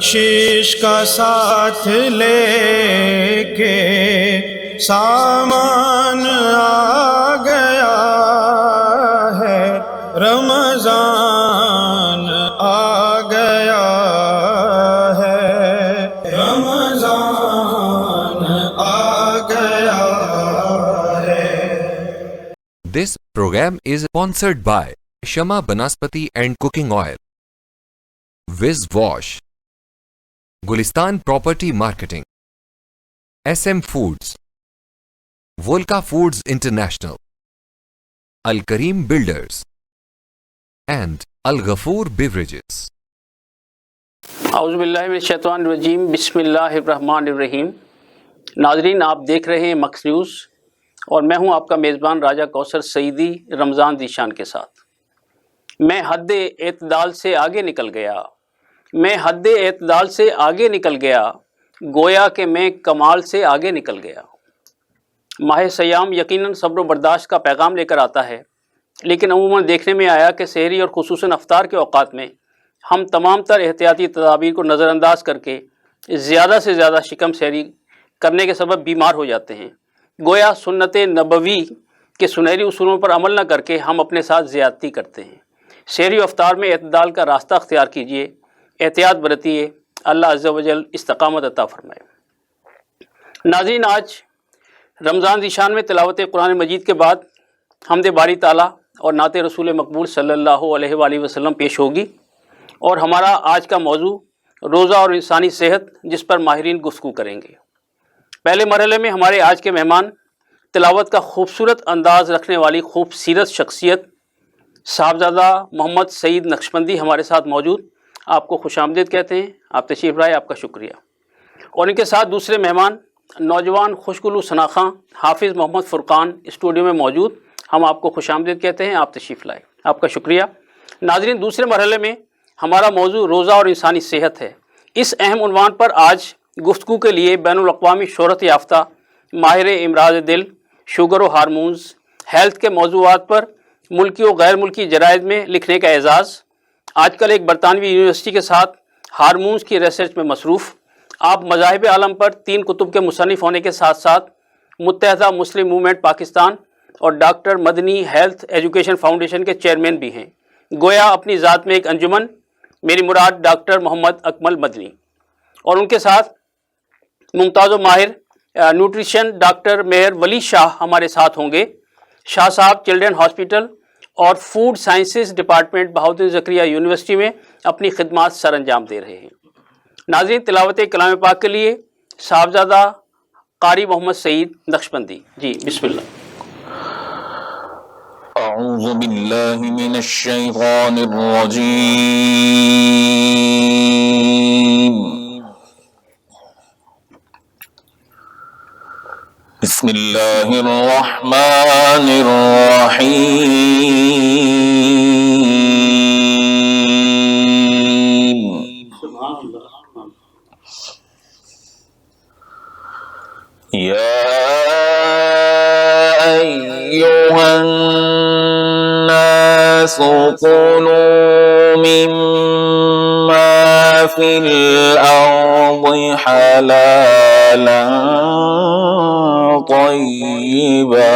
بخشش کا ساتھ لے کے سامان آ گیا ہے، رمضان آ گیا ہے، رمضان آ گیا ہے۔ This program is sponsored by Shama Banaspati and Cooking Oil, Wiz Wash, Gulistan Property Marketing, SM Foods, Volca Foods International, Al Kareem Builders, and Al Ghafoor Beverages. اعوذ باللہ من الشیطان الرجیم، بسم اللہ الرحمن الرحیم۔ ناظرین، آپ دیکھ رہے ہیں مکس نیوز اور میں ہوں آپ کا میزبان راجہ کوثر سعیدی رمضان ذیشان کے ساتھ۔ میں حد اعتدال سے آگے نکل گیا، میں حد اعتدال سے آگے نکل گیا، گویا کہ میں کمال سے آگے نکل گیا۔ ماہ سیام یقیناً صبر و برداشت کا پیغام لے کر آتا ہے، لیکن عموماً دیکھنے میں آیا کہ سحری اور خصوصاً افطار کے اوقات میں ہم تمام تر احتیاطی تدابیر کو نظر انداز کر کے زیادہ سے زیادہ شکم سحری کرنے کے سبب بیمار ہو جاتے ہیں۔ گویا سنت نبوی کے سنہری اصولوں پر عمل نہ کر کے ہم اپنے ساتھ زیادتی کرتے ہیں۔ سحری و افطار میں اعتدال کا راستہ اختیار کیجیے، احتیاط برتیے، اللہ عز و جل استقامت عطا فرمائے۔ ناظرین، آج رمضان ذیشان میں تلاوت قرآن مجید کے بعد حمد باری تعالیٰ اور نعت رسول مقبول صلی اللہ علیہ وآلہ وسلم پیش ہوگی، اور ہمارا آج کا موضوع روزہ اور انسانی صحت، جس پر ماہرین گفتگو کریں گے۔ پہلے مرحلے میں ہمارے آج کے مہمان تلاوت کا خوبصورت انداز رکھنے والی خوبصورت شخصیت صاحبزادہ محمد سعید نقشبندی ہمارے ساتھ موجود، آپ کو خوش آمدید کہتے ہیں۔ آپ تشریف لائے، آپ کا شکریہ۔ اور ان کے ساتھ دوسرے مہمان نوجوان خوشگلو ثناخواں حافظ محمد فرقان اسٹوڈیو میں موجود، ہم آپ کو خوش آمدید کہتے ہیں، آپ تشریف لائے، آپ کا شکریہ۔ ناظرین، دوسرے مرحلے میں ہمارا موضوع روزہ اور انسانی صحت ہے۔ اس اہم عنوان پر آج گفتگو کے لیے بین الاقوامی شہرت یافتہ ماہر امراض دل، شوگر و ہارمونز، ہیلتھ کے موضوعات پر ملکی و غیر ملکی جرائد میں لکھنے کا اعزاز، آج کل ایک برطانوی یونیورسٹی کے ساتھ ہارمونز کی ریسرچ میں مصروف، آپ مذاہب عالم پر 3 کتب کے مصنف ہونے کے ساتھ ساتھ متحدہ مسلم موومنٹ پاکستان اور ڈاکٹر مدنی ہیلتھ ایجوکیشن فاؤنڈیشن کے چیئرمین بھی ہیں۔ گویا اپنی ذات میں ایک انجمن، میری مراد ڈاکٹر محمد اکمل مدنی، اور ان کے ساتھ ممتاز و ماہر نیوٹریشن ڈاکٹر مہر ولی شاہ ہمارے ساتھ ہوں گے۔ شاہ صاحب چلڈرن ہاسپٹل اور فوڈ سائنسز ڈپارٹمنٹ بہاؤالدین زکریا یونیورسٹی میں اپنی خدمات سر انجام دے رہے ہیں۔ ناظرین، تلاوت کلام پاک کے لیے صاحبزادہ قاری محمد سعید نقشبندی، جی بسم اللہ۔ اعوذ باللہ من الشیطان الرجیم، بسم اللہ الرحمن الرحیم۔ یا ایھا الناس کلوا مما فی الارض حلالا طیبا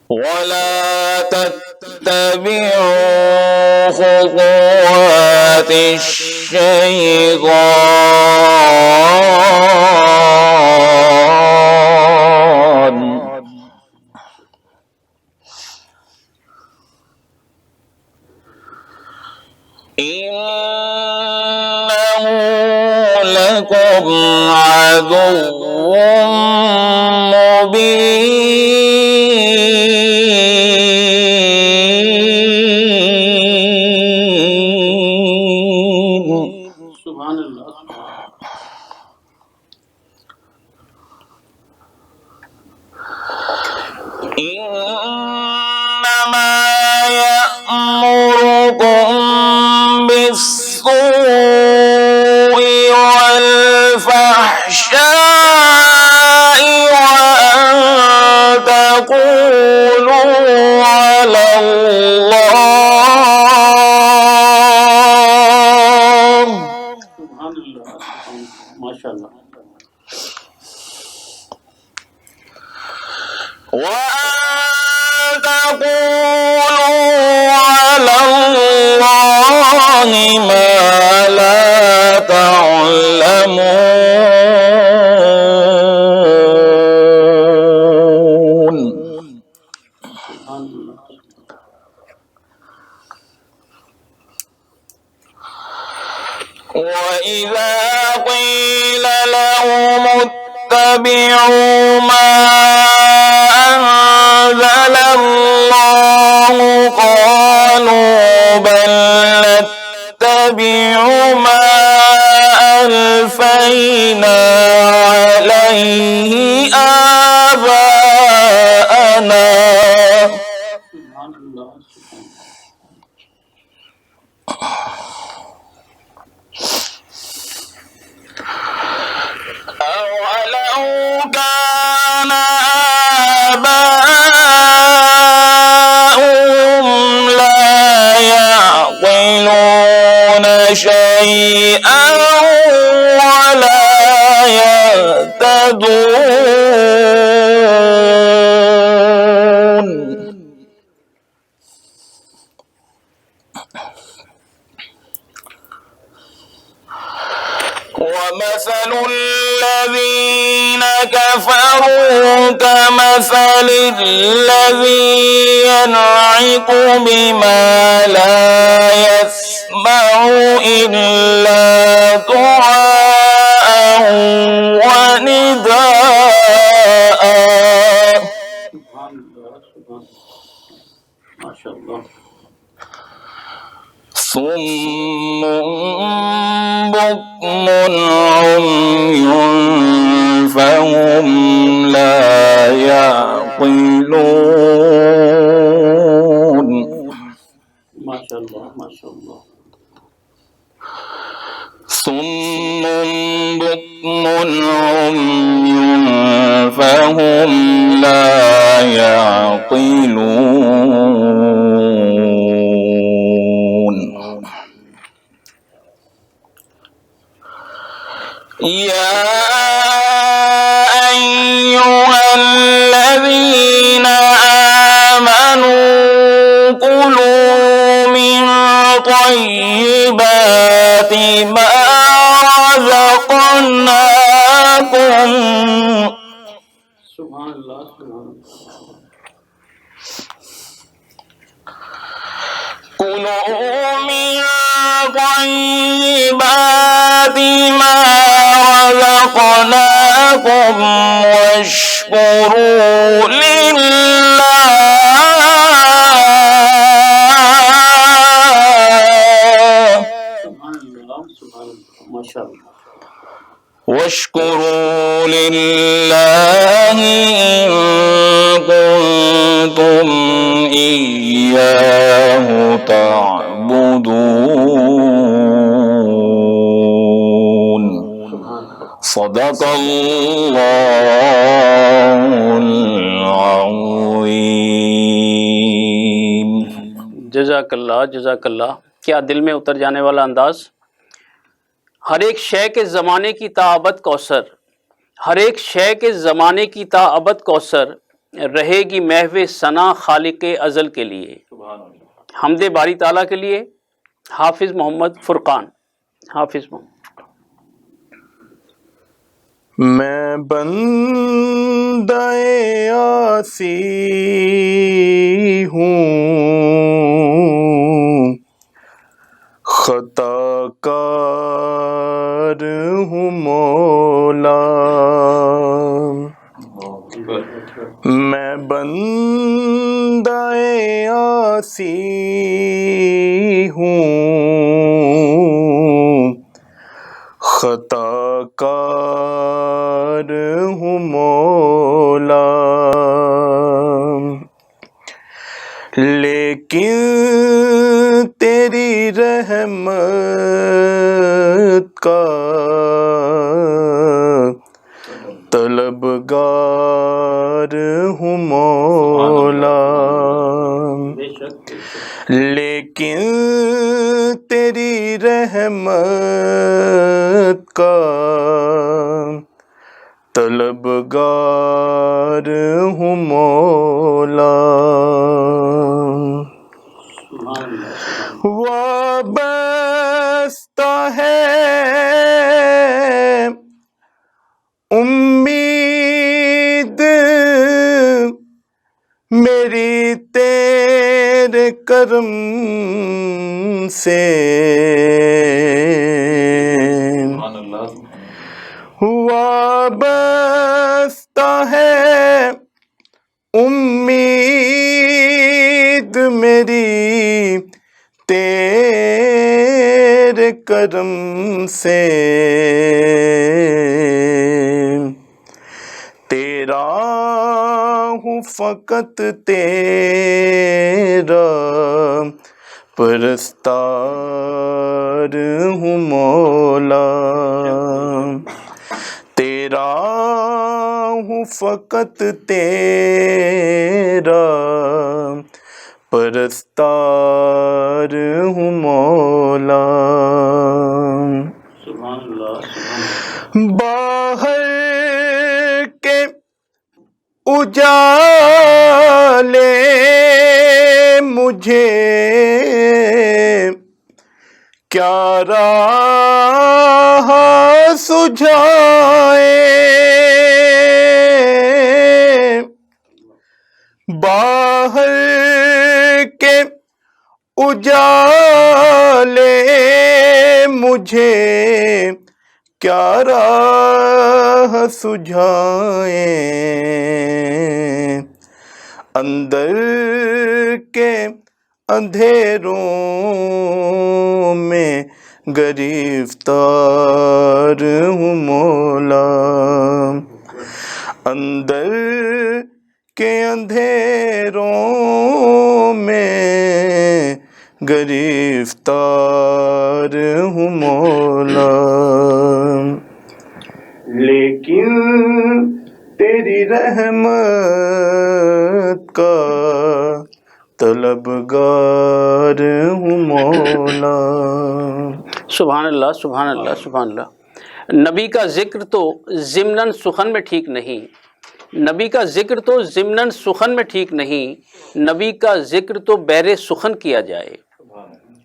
ولا تتبعوا خطوات الشیطان إنه لكم عدو مبين۔ سبحان اللہ۔ إنما يأمركم بالسوء والفحشاء وأن تقولوا على ماشاءاللہ. وَأَن تَقُولُوا عَلَى اللَّهِ مَا لَا تَعْلَمُونَ. وَإِذَا قِيلَ لَهُمُ اتَّبِعُوا مَا أَنزَلَ اللَّهُ قَالُوا بَلْ نَتَّبِعُ مَا أَلْفَيْنَا عَلَيْهِ آبَاءَنَا. أَوَلَوْ كَانَ آبَاؤُهُمْ لَا يَعْقِلُونَ شَيْئًا وَلَا يَهْتَدُونَ. وَمَثَلُ الَّذِينَ كَفَرُوا كَمَثَلِ الَّذِي يَنْعِقُ بِمَا لَا يَسْمَعُ إِلَّا دُعَاءً وَنِدَاءً. ماشاءاللہ. صُمٌّ بُكْمٌ عُمْيٌ فَهُمْ لَا يَعْقِلُونَ. ماشاءاللہ. ماشاءاللہ. صُمٌّ بُكْمٌ عُمْيٌ فَهُمْ لَا يَعْقِلُونَ. يَا أَيُّهَا الَّذِينَ آمَنُوا كُلُوا مِن طَيِّبَاتِ مَا رَزَقْنَاكُمْ. سبحان اللہ. سبحان اللہ. كُلُوا مِن طَيِّبَاتِ مَا رَزَقْنَاكُمْ وَاشْكُرُوا لِلَّهِ سبحان اللہ. سبحان اللہ. ماشاءاللہ. واشكروا لله إن كنتم إياه تعبدون. صدق الله العظيم. جزاک اللہ. جزاک اللہ. کیا دل میں اتر جانے والا انداز. ہر ایک شے کے زمانے کی تابت کوثر، ہر ایک شے کے زمانے کی تابت کوثر رہے گی محو ثنا خالق ازل کے لیے. حمد باری تعالیٰ کے لیے. حافظ محمد فرقان. حافظ محمد. میں بندہ عاصی ہوں، خطا کار ہوں مولا. میں بندہ عاصی ہوں، خطا کار ہوں مولا. لیکن تیری رحمت کا طلبگار ہوں مولا. لیکن تیری رحمت کا طلبگار ہوں مولا، وابستہ ہے امید میری تیرے کرم سے، وابستہ ہے امید میری تیرے کرم سے، تیرا ہوں فقط تیرا پرستار ہوں مولا، تیرا ہوں فقط تیرا پرستار ہوں مولا، باہر کے اجالے مجھے کیا راہ سجھائے، باہر کے اجالے مجھے کیا راہ سجھائیں، اندر کے اندھیروں میں گرفتار ہوں مولا، اندر کے اندھیروں میں گرفتار ہوں مولا، لیکن تیری رحمت کا طلبگار ہوں مولا۔ سبحان اللہ، سبحان اللہ، سبحان اللہ۔ نبی کا ذکر تو ضمناً سخن میں ٹھیک نہیں، نبی کا ذکر تو ضمناً سخن میں ٹھیک نہیں، نبی کا ذکر تو بہر سخن کیا جائے۔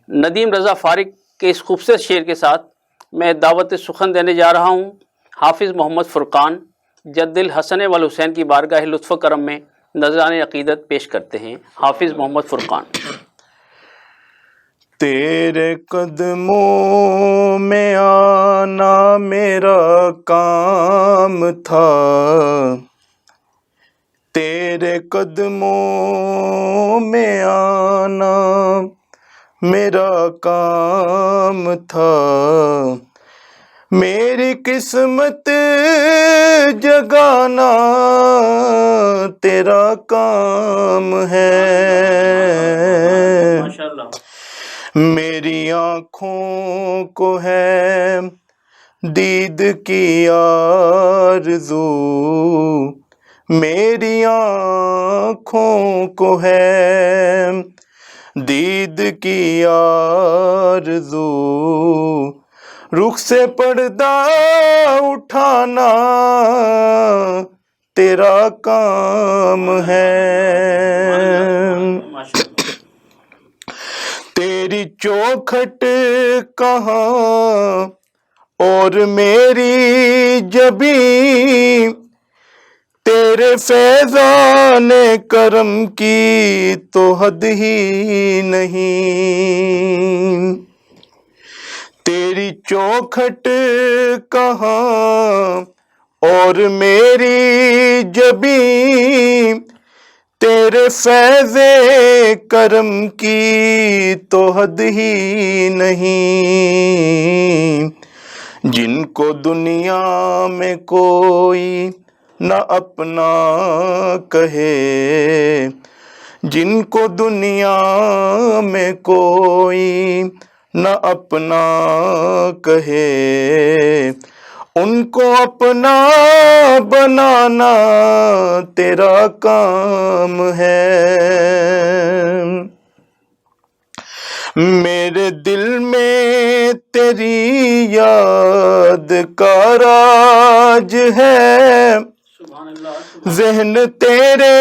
ندیم رضا فارغ کے اس خوبصورت شعر کے ساتھ میں دعوت سخن دینے جا رہا ہوں۔ حافظ محمد فرقان جد الحسن والحسین کی بارگاہ لطف و کرم میں نذران عقیدت پیش کرتے ہیں۔ حافظ محمد فرقان۔ تیرے قدموں میں آنا میرا کام تھا، تیرے قدموں میں آنا میرا کام تھا، میری قسمت جگانا تیرا کام ہے، میری آنکھوں کو ہے دید کی آرزو، میری آنکھوں کو ہے دید کی آرزو، رخ سے پردہ اٹھانا تیرا کام ہے، تیری چوکھٹ کہاں اور میری جبیں، تیرے فیضان کرم کی تو حد ہی نہیں، تیری چوکھٹ کہاں اور میری جبیں، تیرے فیض کرم کی تو حد ہی نہیں، جن کو دنیا میں کوئی نہ اپنا کہے، جن کو دنیا میں کوئی نہ اپنا کہے، ان کو اپنا بنانا تیرا کام ہے، میرے دل میں تیری یاد کا راج ہے، ذہن تیرے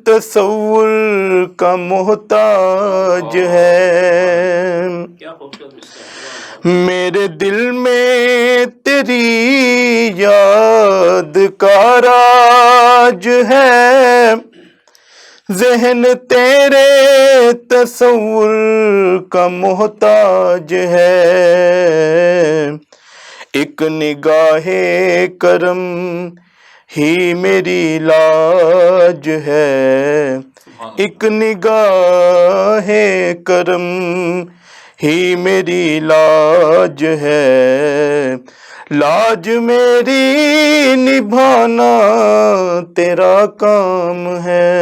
تصور کا محتاج ہے، میرے دل میں تیری یاد کا راج ہے، ذہن تیرے تصور کا محتاج ہے، ایک نگاہ کرم ہی میری لاج ہے، ایک نگاہ کرم ہی میری لاج ہے، لاج میری نبھانا تیرا کام ہے،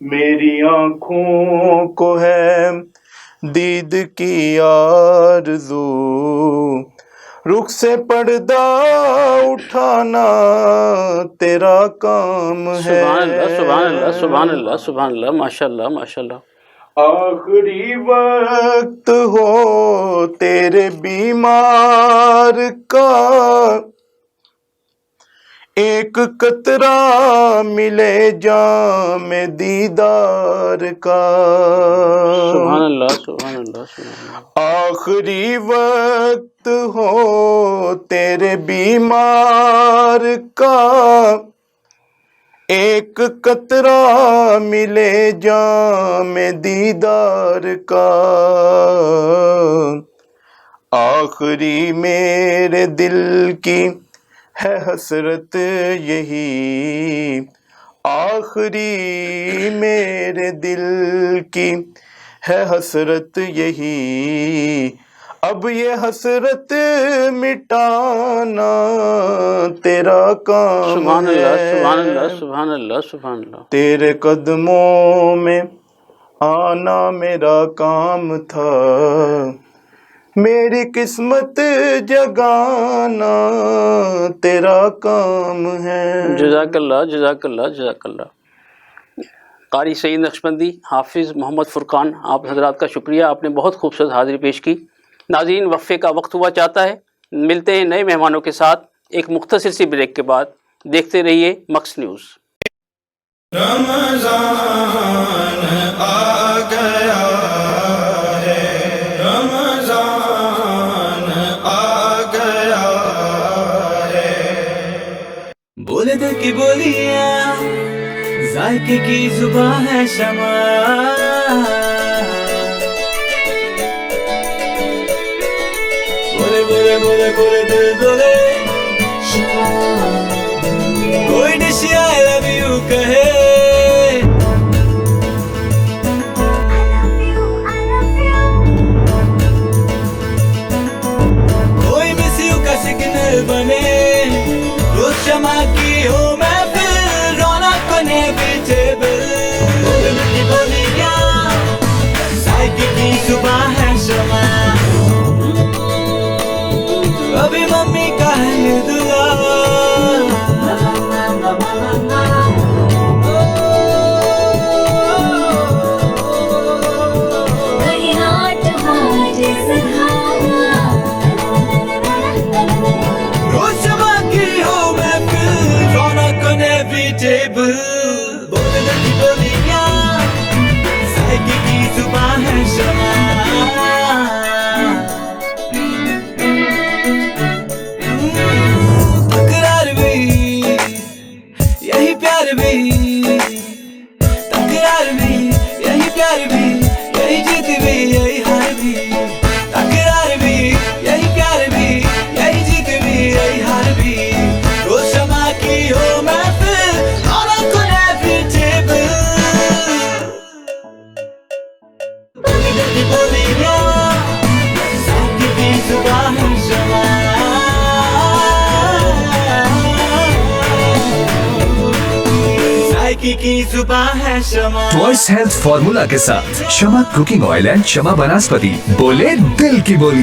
میری آنکھوں کو ہے دید کی آرزو، رخ سے پردہ اٹھانا تیرا کام ہے، سبحان اللہ سبحان اللہ سبحان اللہ سبحان اللہ، ماشاء اللہ ماشاء اللہ۔ آخری وقت ہو تیرے بیمار کا، ایک قطرہ ملے جام دیدار کا، سبحان اللہ سبحان اللہ سبحان اللہ۔ آخری وقت ہو تیرے بیمار کا، ایک قطرہ ملے جام دیدار کا، آخری میرے دل کی ہے حسرت یہی، آخری میرے دل کی ہے حسرت یہی، اب یہ حسرت مٹانا تیرا کام سبحان اللہ ہے، سبحان اللہ سبحان اللہ سبحان اللہ۔ تیرے قدموں میں آنا میرا کام تھا، میری قسمت جگانا تیرا کام ہے۔ جزاک اللہ جزاک اللہ جزاک اللہ۔ قاری سعید نقشبندی، حافظ محمد فرقان، آپ حضرات کا شکریہ، آپ نے بہت خوبصورت حاضری پیش کی۔ ناظرین، وقفے کا وقت ہوا چاہتا ہے، ملتے ہیں نئے مہمانوں کے ساتھ ایک مختصر سی بریک کے بعد۔ دیکھتے رہیے مکس نیوز۔ رمضان آ گیا ہے، رمضان آ گیا ہے، بولے دل کی بولیاں، ذائقے کی زبان ہے شمع، بولے بولے بولے بولے دل بولے، کوئی ڈش آئی لو یو کہے، کوئی مس یو کا سگنل بنے، روز شمع کی ہو محفل، رونق بنے ویجیبل، بولے دل کی بولیاں، ذائقے کی زبان ہے شمع، ابھی ممی کا ہے یہ دعا، روز شمع کی ہو محفل، رونق بنے ویجیبل، بولے دل کی بولیاں، ذائقے کی زبان ہے شمع، تکرار بھی یہی پیار بھی، تکرار بھی یہی پیار بھی، یہی جیت بھی یہی ہار بھی، تکرار بھی یہی پیار بھی، یہی جیت بھی یہی ہار بھی، روز شمع کی ہو محفل، رونق بنے ویجیبل، بولے دل کی بولیاں، ذائقے کی زبان ہے شمع، ذائقے کی زبان ہے شمع۔ وائس ہیلتھ فارمولا کے ساتھ شمع کوکنگ آئل اینڈ شمع بناسپتی، بولے دل کی بولی۔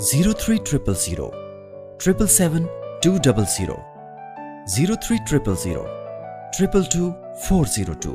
0300 777 200 0300 222 402।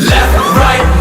Left right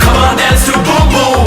come on dance to boom boom।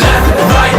Left right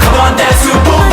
come on dance to boom boom।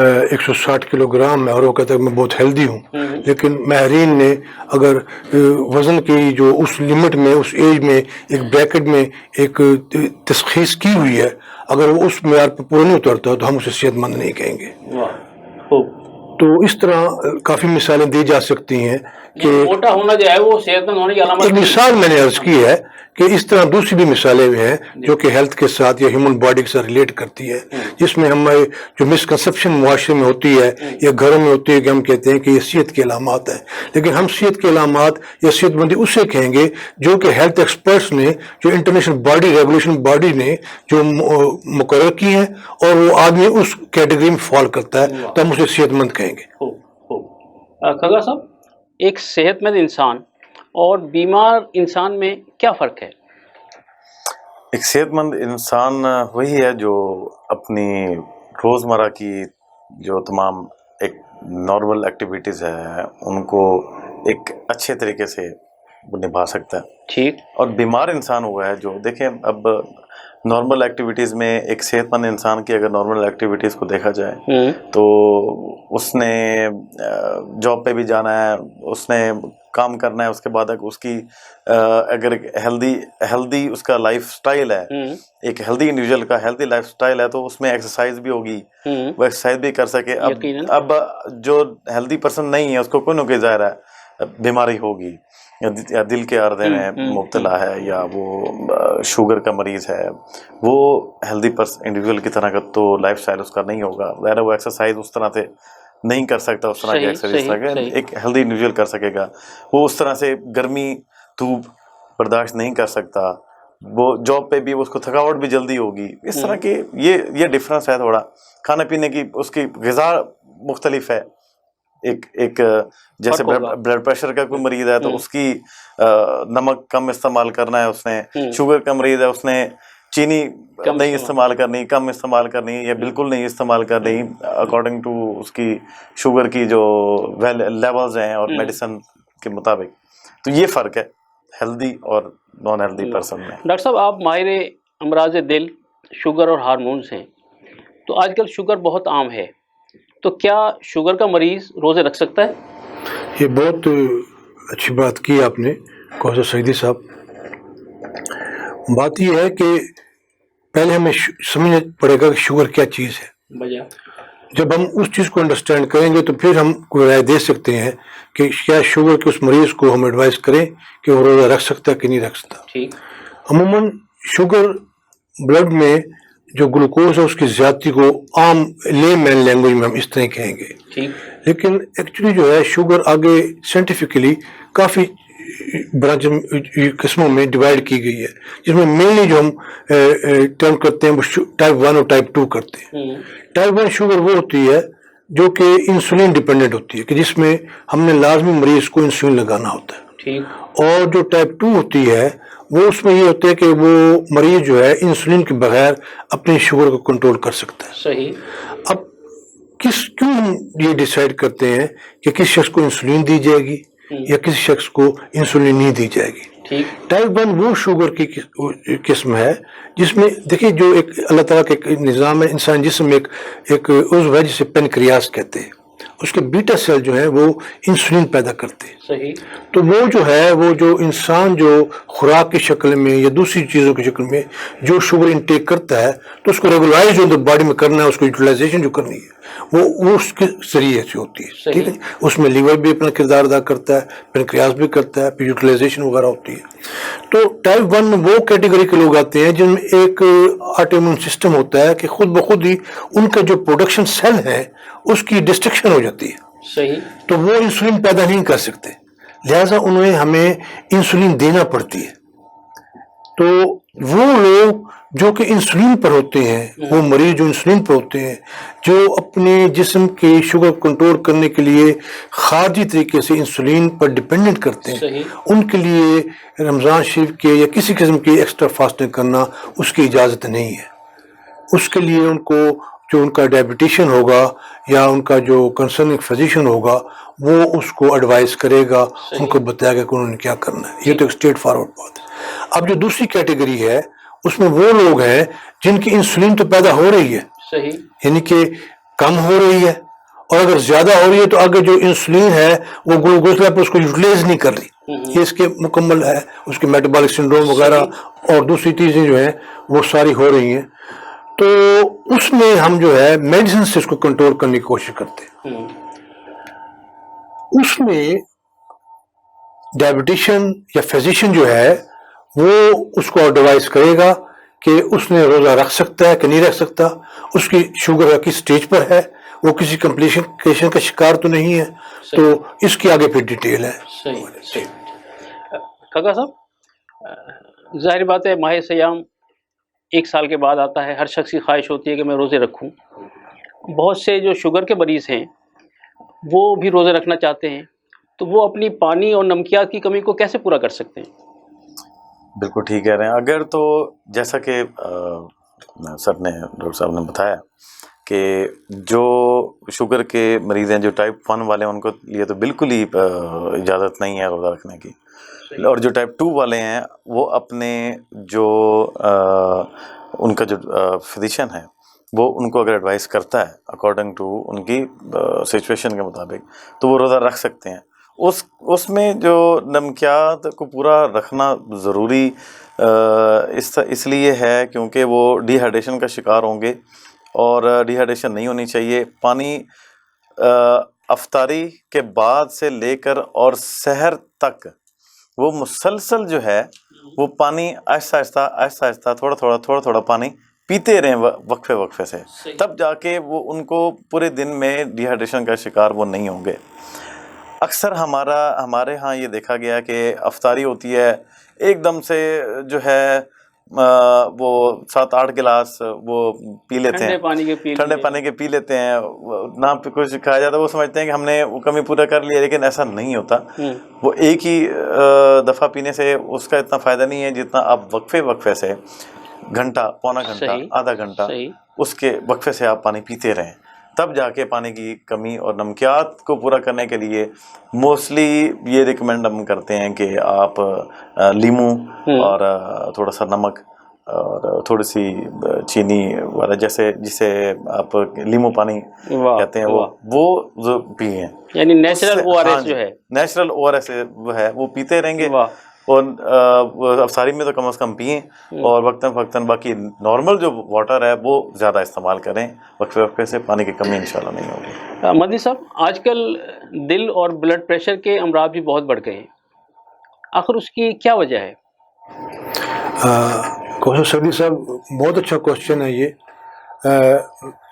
160 kilo gram ہے اور وہ کہتا ہے میں بہت ہیلدی ہوں، لیکن ماہرین نے اگر وزن کی جو اس لمٹ میں، اس ایج میں، ایک بریکٹ میں ایک تشخیص کی ہوئی ہے، اگر وہ اس معیار پر پورا نہیں اترتا تو ہم اسے صحت مند نہیں کہیں گے۔ تو اس طرح کافی مثالیں دی جا سکتی ہیں کہ موٹا ہونا جو ہے وہ صحت مند ہونے کی علامت ایک مثال میں نے عرض کی ہے کہ اس طرح دوسری بھی مثالیں بھی ہیں جو کہ ہیلتھ کے ساتھ یا ہیومن باڈی کے ساتھ ریلیٹ کرتی ہے، جس میں ہمارے جو مسکنسپشن معاشرے میں ہوتی ہے یا گھروں میں ہوتی ہے کہ ہم کہتے ہیں کہ یہ صحت کے علامات ہیں، لیکن ہم صحت کے علامات یا صحت مندی اسے کہیں گے جو کہ ہیلتھ ایکسپرٹس نے، جو انٹرنیشنل باڈی، ریگولیشن باڈی نے جو مقرر کی ہیں اور وہ آدمی اس کیٹیگری میں فال کرتا ہے تو ہم اسے صحت مند کہیں گے۔ کھگا صاحب، ایک صحت مند انسان اور بیمار انسان میں کیا فرق ہے؟ ایک صحت مند انسان وہی ہے جو اپنی روزمرہ کی جو تمام ایک نارمل ایکٹیویٹیز ہیں ان کو ایک اچھے طریقے سے نبھا سکتا ہے، ٹھیک، اور بیمار انسان ہوا ہے جو دیکھیں اب نارمل ایکٹیویٹیز میں ایک صحت مند انسان کی اگر نارمل ایکٹیویٹیز کو دیکھا جائے تو اس نے جاب پہ بھی جانا ہے، اس نے کام کرنا ہے، اس کے بعد اس کی اگر ہیلدی اس کا لائف سٹائل ہے، ایک ہیلدی انڈیویجول کا ہیلدی لائف سٹائل ہے تو اس میں ایکسرسائز بھی ہوگی، وہ ایکسرسائز بھی کر سکے۔ اب جو ہیلدی پرسن نہیں ہے اس کو کوئی نہ کوئی ظاہر ہے بیماری ہوگی، یا دل کے عارضے میں مبتلا ہے، یا وہ شوگر کا مریض ہے، وہ ہیلدی انڈیویجول کی طرح کا تو لائف سٹائل اس کا نہیں ہوگا، ظاہر ہے وہ ایکسرسائز اس طرح سے نہیں کر سکتا، اس طرح کی ایکسرسائز ایک ہیلدی انڈیویجول کر سکے گا، وہ اس طرح سے گرمی دھوپ برداشت نہیں کر سکتا، وہ جاب پہ بھی اس کو تھکاوٹ بھی جلدی ہوگی، اس طرح کی یہ ڈفرینس ہے تھوڑا، کھانے پینے کی اس کی غذا مختلف ہے، ایک جیسے بلڈ پریشر کا کوئی مریض ہے تو اس کی نمک کم استعمال کرنا ہے، اس نے شوگر کا مریض ہے اس نے چینی نہیں استعمال کرنی، کم استعمال کرنی یا بالکل نہیں استعمال کرنی اکارڈنگ ٹو اس کی شوگر کی جو لیولز ہیں اور میڈیسن کے مطابق۔ تو یہ فرق ہے ہیلدی اور نان ہیلدی پرسن میں۔ ڈاکٹر صاحب، آپ ماہر امراض دل، شوگر اور ہارمونز ہیں، تو آج کل شوگر بہت عام ہے، تو کیا شوگر کا مریض روزے رکھ سکتا ہے؟ یہ بہت اچھی بات کی آپ نے کوثر سعیدی صاحب۔ بات یہ ہے کہ پہلے ہمیں سمجھنا پڑے گا کہ شوگر کیا چیز ہے۔ جب ہم اس چیز کو انڈرسٹینڈ کریں گے تو پھر ہم کوئی رائے دے سکتے ہیں کہ کیا شوگر کے اس مریض کو ہم ایڈوائز کریں کہ وہ روزہ رکھ سکتا ہے کہ نہیں رکھ سکتا۔ عموماً شوگر بلڈ میں جو گلوکوز ہے اس کی زیادتی کو عام لے مین لینگویج میں ہم اس طرح کہیں گے، لیکن ایکچولی جو ہے شوگر آگے سائنٹیفکلی کافی برانچ قسموں میں ڈیوائڈ کی گئی ہے، جس میں مینلی جو ہم ٹرم کرتے ہیں وہ ٹائپ 1 اور ٹائپ 2 کرتے ہیں۔ ٹائپ 1 شوگر وہ ہوتی ہے جو کہ انسولین ڈیپینڈنٹ ہوتی ہے، کہ جس میں ہم نے لازمی مریض کو انسولین لگانا ہوتا ہے، اور جو ٹائپ 2 ہوتی ہے وہ اس میں یہ ہوتا ہے کہ وہ مریض جو ہے انسولین کے بغیر اپنی شوگر کو کنٹرول کر سکتا ہے۔ صحیح۔ اب کیوں ہم یہ ڈیسائیڈ کرتے ہیں کہ کس شخص کو انسولین دی جائے گی یا کسی شخص کو انسولین نہیں دی جائے گی؟ ٹائپ 1 وہ شوگر کی قسم ہے جس میں دیکھیں جو ایک اللہ تعالیٰ کا ایک نظام ہے، انسان جسم میں ایک عضو ہے جسے پینکریاس کہتے ہیں، اس کے بیٹا سیل جو ہیں وہ انسولین پیدا کرتے ہیں۔ صحیح۔ تو وہ جو ہے وہ جو انسان جو خوراک کی شکل میں یا دوسری چیزوں کی شکل میں جو شوگر انٹیک کرتا ہے تو اس کو ریگولائز جو باڈی میں کرنا ہے، اس کو یوٹیلائزیشن جو کرنی ہے وہ اس کے ذریعے سے ہوتی ہے، ٹھیک ہے۔ اس میں لیور بھی اپنا کردار ادا کرتا ہے، پینکریاس بھی کرتا ہے، پھر یوٹیلائزیشن وغیرہ ہوتی ہے۔ تو ٹائپ 1 میں وہ کیٹیگری کے لوگ آتے ہیں جن میں ایک آٹو امیون سسٹم ہوتا ہے کہ خود بخود ہی ان کا جو پروڈکشن سیل ہے اس کی ڈسٹرکشن ہو جاتی ہے، صحیح، تو وہ انسولین پیدا نہیں کر سکتے، لہٰذا انہیں ہمیں انسولین دینا پڑتی ہے۔ تو وہ لوگ جو کہ انسولین پر ہوتے ہیں، وہ مریض جو انسولین پر ہوتے ہیں، جو اپنے جسم کی شوگر کنٹرول کرنے کے لیے خارجی طریقے سے انسولین پر ڈیپینڈنٹ کرتے ہیں، ان کے لیے رمضان شریف کے یا کسی قسم کی ایکسٹرا فاسٹنگ کرنا اس کی اجازت نہیں ہے۔ اس کے لیے ان کو جو ان کا ڈائبٹیشین ہوگا یا ان کا جو کنسرننگ فزیشین ہوگا وہ اس کو ایڈوائز کرے گا، ان کو بتائے گا کہ انہوں نے کیا کرنا ہے۔ یہ تو ایک اسٹریٹ فارورڈ بات ہے۔ اب جو دوسری کیٹیگری ہے اس میں وہ لوگ ہیں جن کی انسولین تو پیدا ہو رہی ہے، صحیح، یعنی کہ کم ہو رہی ہے، اور اگر زیادہ ہو رہی ہے تو آگے جو انسولین ہے وہ گلوکوز لیول پر اس کو یوٹیلائز نہیں کر رہی، یہ اس کے مکمل ہے، اس کے میٹابولک سنڈروم وغیرہ اور دوسری چیزیں جو ہیں وہ ساری ہو رہی ہیں. تو اس میں ہم جو ہے میڈیسن سے اس کو کنٹرول کرنے کی کوشش کرتے ہیں. اس میں ڈائبٹیشین یا فزیشین جو ہے وہ اس کو ایڈوائز کرے گا کہ اس نے روزہ رکھ سکتا ہے کہ نہیں رکھ سکتا، اس کی شوگر کس سٹیج پر ہے، وہ کسی کمپلیکیشن کا شکار تو نہیں ہے. تو اس کی آگے پھر ڈیٹیل ہے. صحیح. کاکا صاحب، ظاہر بات ہے ماہ سیام 1 سال کے بعد آتا ہے، ہر شخص کی خواہش ہوتی ہے کہ میں روزے رکھوں. بہت سے جو شوگر کے مریض ہیں وہ بھی روزے رکھنا چاہتے ہیں، تو وہ اپنی پانی اور نمکیات کی کمی کو کیسے پورا کر سکتے ہیں؟ بالکل ٹھیک کہہ رہے ہیں. اگر تو جیسا کہ سر نے ڈاکٹر صاحب نے بتایا کہ جو شوگر کے مریض ہیں، جو ٹائپ 1 والے ہیں، ان کو لیے تو بالکل ہی اجازت نہیں ہے روزہ رکھنے کی. اور جو ٹائپ 2 والے ہیں وہ اپنے جو ان کا جو فزیشین ہے وہ ان کو اگر ایڈوائز کرتا ہے اکارڈنگ ٹو ان کی سچویشن کے مطابق تو وہ روزہ رکھ سکتے ہیں. اس میں جو نمکیات کو پورا رکھنا ضروری اس لیے ہے کیونکہ وہ ڈی ہائیڈریشن کا شکار ہوں گے، اور ڈی ہائیڈریشن نہیں ہونی چاہیے. پانی افطاری کے بعد سے لے کر اور سحر تک وہ مسلسل جو ہے وہ پانی آہستہ آہستہ تھوڑا تھوڑا پانی پیتے رہیں وقفے سے، تب جا کے وہ ان کو پورے دن میں ڈی ہائیڈریشن کا شکار وہ نہیں ہوں گے. اکثر ہمارے ہاں یہ دیکھا گیا کہ افطاری ہوتی ہے، ایک دم سے جو ہے وہ 7-8 گلاس وہ پی لیتے ہیں، ٹھنڈے پانی کے پی لیتے ہیں، نہ کچھ کھایا جاتا ہے. وہ سمجھتے ہیں کہ ہم نے وہ کمی پورا کر لیا، لیکن ایسا نہیں ہوتا. وہ ایک ہی دفعہ پینے سے اس کا اتنا فائدہ نہیں ہے جتنا آپ وقفے سے گھنٹہ، پونا گھنٹہ، آدھا گھنٹہ اس کے وقفے سے آپ پانی پیتے رہیں. تب جا کے پانی کی کمی اور نمکیات کو پورا کرنے کے لیے موسٹلی یہ ریکمینڈ ہم کرتے ہیں کہ آپ لیمو اور تھوڑا سا نمک اور تھوڑی سی چینی والا، جسے آپ لیمو پانی کہتے ہیں، وہ پئیں. یعنی نیچرل او آر ایس جو ہے، نیچرل او آر ایس وہ ہے، وہ پیتے رہیں گے. اور افطاری میں تو کم از کم پئیں، اور وقتاً باقی نارمل جو واٹر ہے وہ زیادہ استعمال کریں. وقفے سے پانی کی کمی انشاءاللہ نہیں ہوگی. مدنی صاحب، آج کل دل اور بلڈ پریشر کے امراض بھی بہت بڑھ گئے ہیں، آخر اس کی کیا وجہ ہے؟ کوشن سعودی صاحب بہت اچھا کوشچن ہے یہ.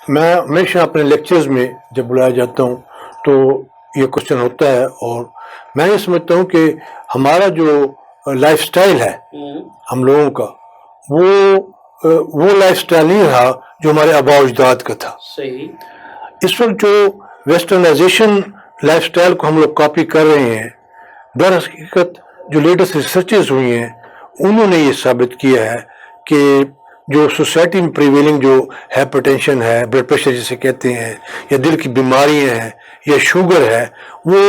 میں ہمیشہ اپنے لیکچرز میں جب بلایا جاتا ہوں تو یہ کوشچن ہوتا ہے، اور میں یہ سمجھتا ہوں کہ ہمارا جو لائف سٹائل ہے ہم لوگوں کا، وہ لائف سٹائل نہیں رہا جو ہمارے آباء و اجداد کا تھا. صحیح. اس وقت جو ویسٹرنائزیشن لائف سٹائل کو ہم لوگ کاپی کر رہے ہیں، در حقیقت جو لیٹسٹ ریسرچز ہوئی ہیں انہوں نے یہ ثابت کیا ہے کہ جو سوسائٹی میں پریویلنگ جو ہائپر ٹینشن ہے، بلڈ پریشر جسے کہتے ہیں، یا دل کی بیماریاں ہیں، یا شوگر ہے، وہ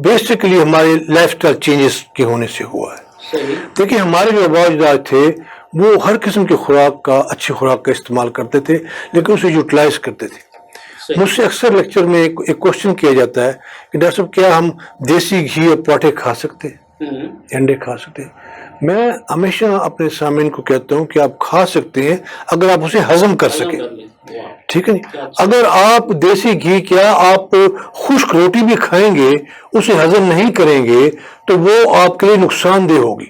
بیسیکلی ہمارے لائف سٹائل چینجز کے ہونے سے ہوا ہے. دیکھیں ہمارے جو آباء و اجداد تھے وہ ہر قسم کی خوراک کا، اچھی خوراک کا استعمال کرتے تھے، لیکن اسے یوٹیلائز کرتے تھے. مجھ سے اکثر لیکچر میں ایک کوشچن کیا جاتا ہے کہ ڈاکٹر صاحب کیا ہم دیسی گھی اور پراٹھے کھا سکتے ہیں، انڈے کھا سکتے ہیں؟ میں ہمیشہ اپنے سامعین کو کہتا ہوں کہ آپ کھا سکتے ہیں اگر آپ اسے ہضم کر سکیں. ٹھیک ہے جی. اگر آپ دیسی گھی کیا آپ خشک روٹی بھی کھائیں گے، اسے ہضم نہیں کریں گے تو وہ آپ کے لیے نقصان دہ ہوگی.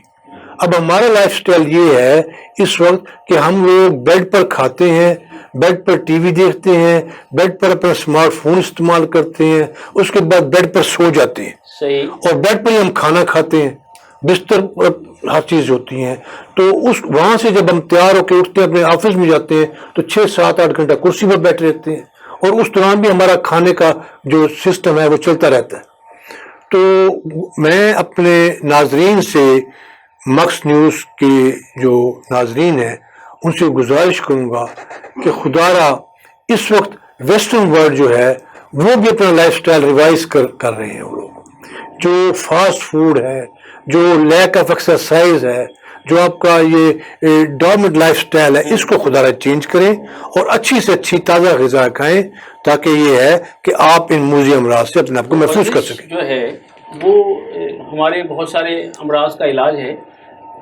اب ہمارا لائف سٹائل یہ ہے اس وقت کہ ہم لوگ بیڈ پر کھاتے ہیں، بیڈ پر ٹی وی دیکھتے ہیں، بیڈ پر اپنا اسمارٹ فون استعمال کرتے ہیں، اس کے بعد بیڈ پر سو جاتے ہیں، اور بیڈ پر ہی ہم کھانا کھاتے ہیں، بستر ہر چیز ہوتی ہیں. تو وہاں سے جب ہم تیار ہو کے اٹھتے ہیں اپنے آفس میں جاتے ہیں تو 6-7-8 گھنٹہ کرسی پر بیٹھے رہتے ہیں، اور اس دوران بھی ہمارا کھانے کا جو سسٹم ہے وہ چلتا رہتا ہے. تو میں اپنے ناظرین سے، مکس نیوز کے جو ناظرین ہیں ان سے گزارش کروں گا کہ خدا را اس وقت ویسٹرن ورلڈ جو ہے وہ بھی اپنا لائف سٹائل ریوائز کر رہے ہیں. وہ لوگ جو فاسٹ فوڈ ہے، جو لیک آف ایکسرسائز ہے، جو آپ کا یہ ڈورمنٹ لائف سٹائل ہے اس کو خدا را چینج کریں اور اچھی سے اچھی تازہ غذا کھائیں، تاکہ یہ ہے کہ آپ ان موذی امراض سے اپنے آپ کو محفوظ کر سکیں۔ جو ہے وہ ہمارے بہت سارے امراض کا علاج ہے،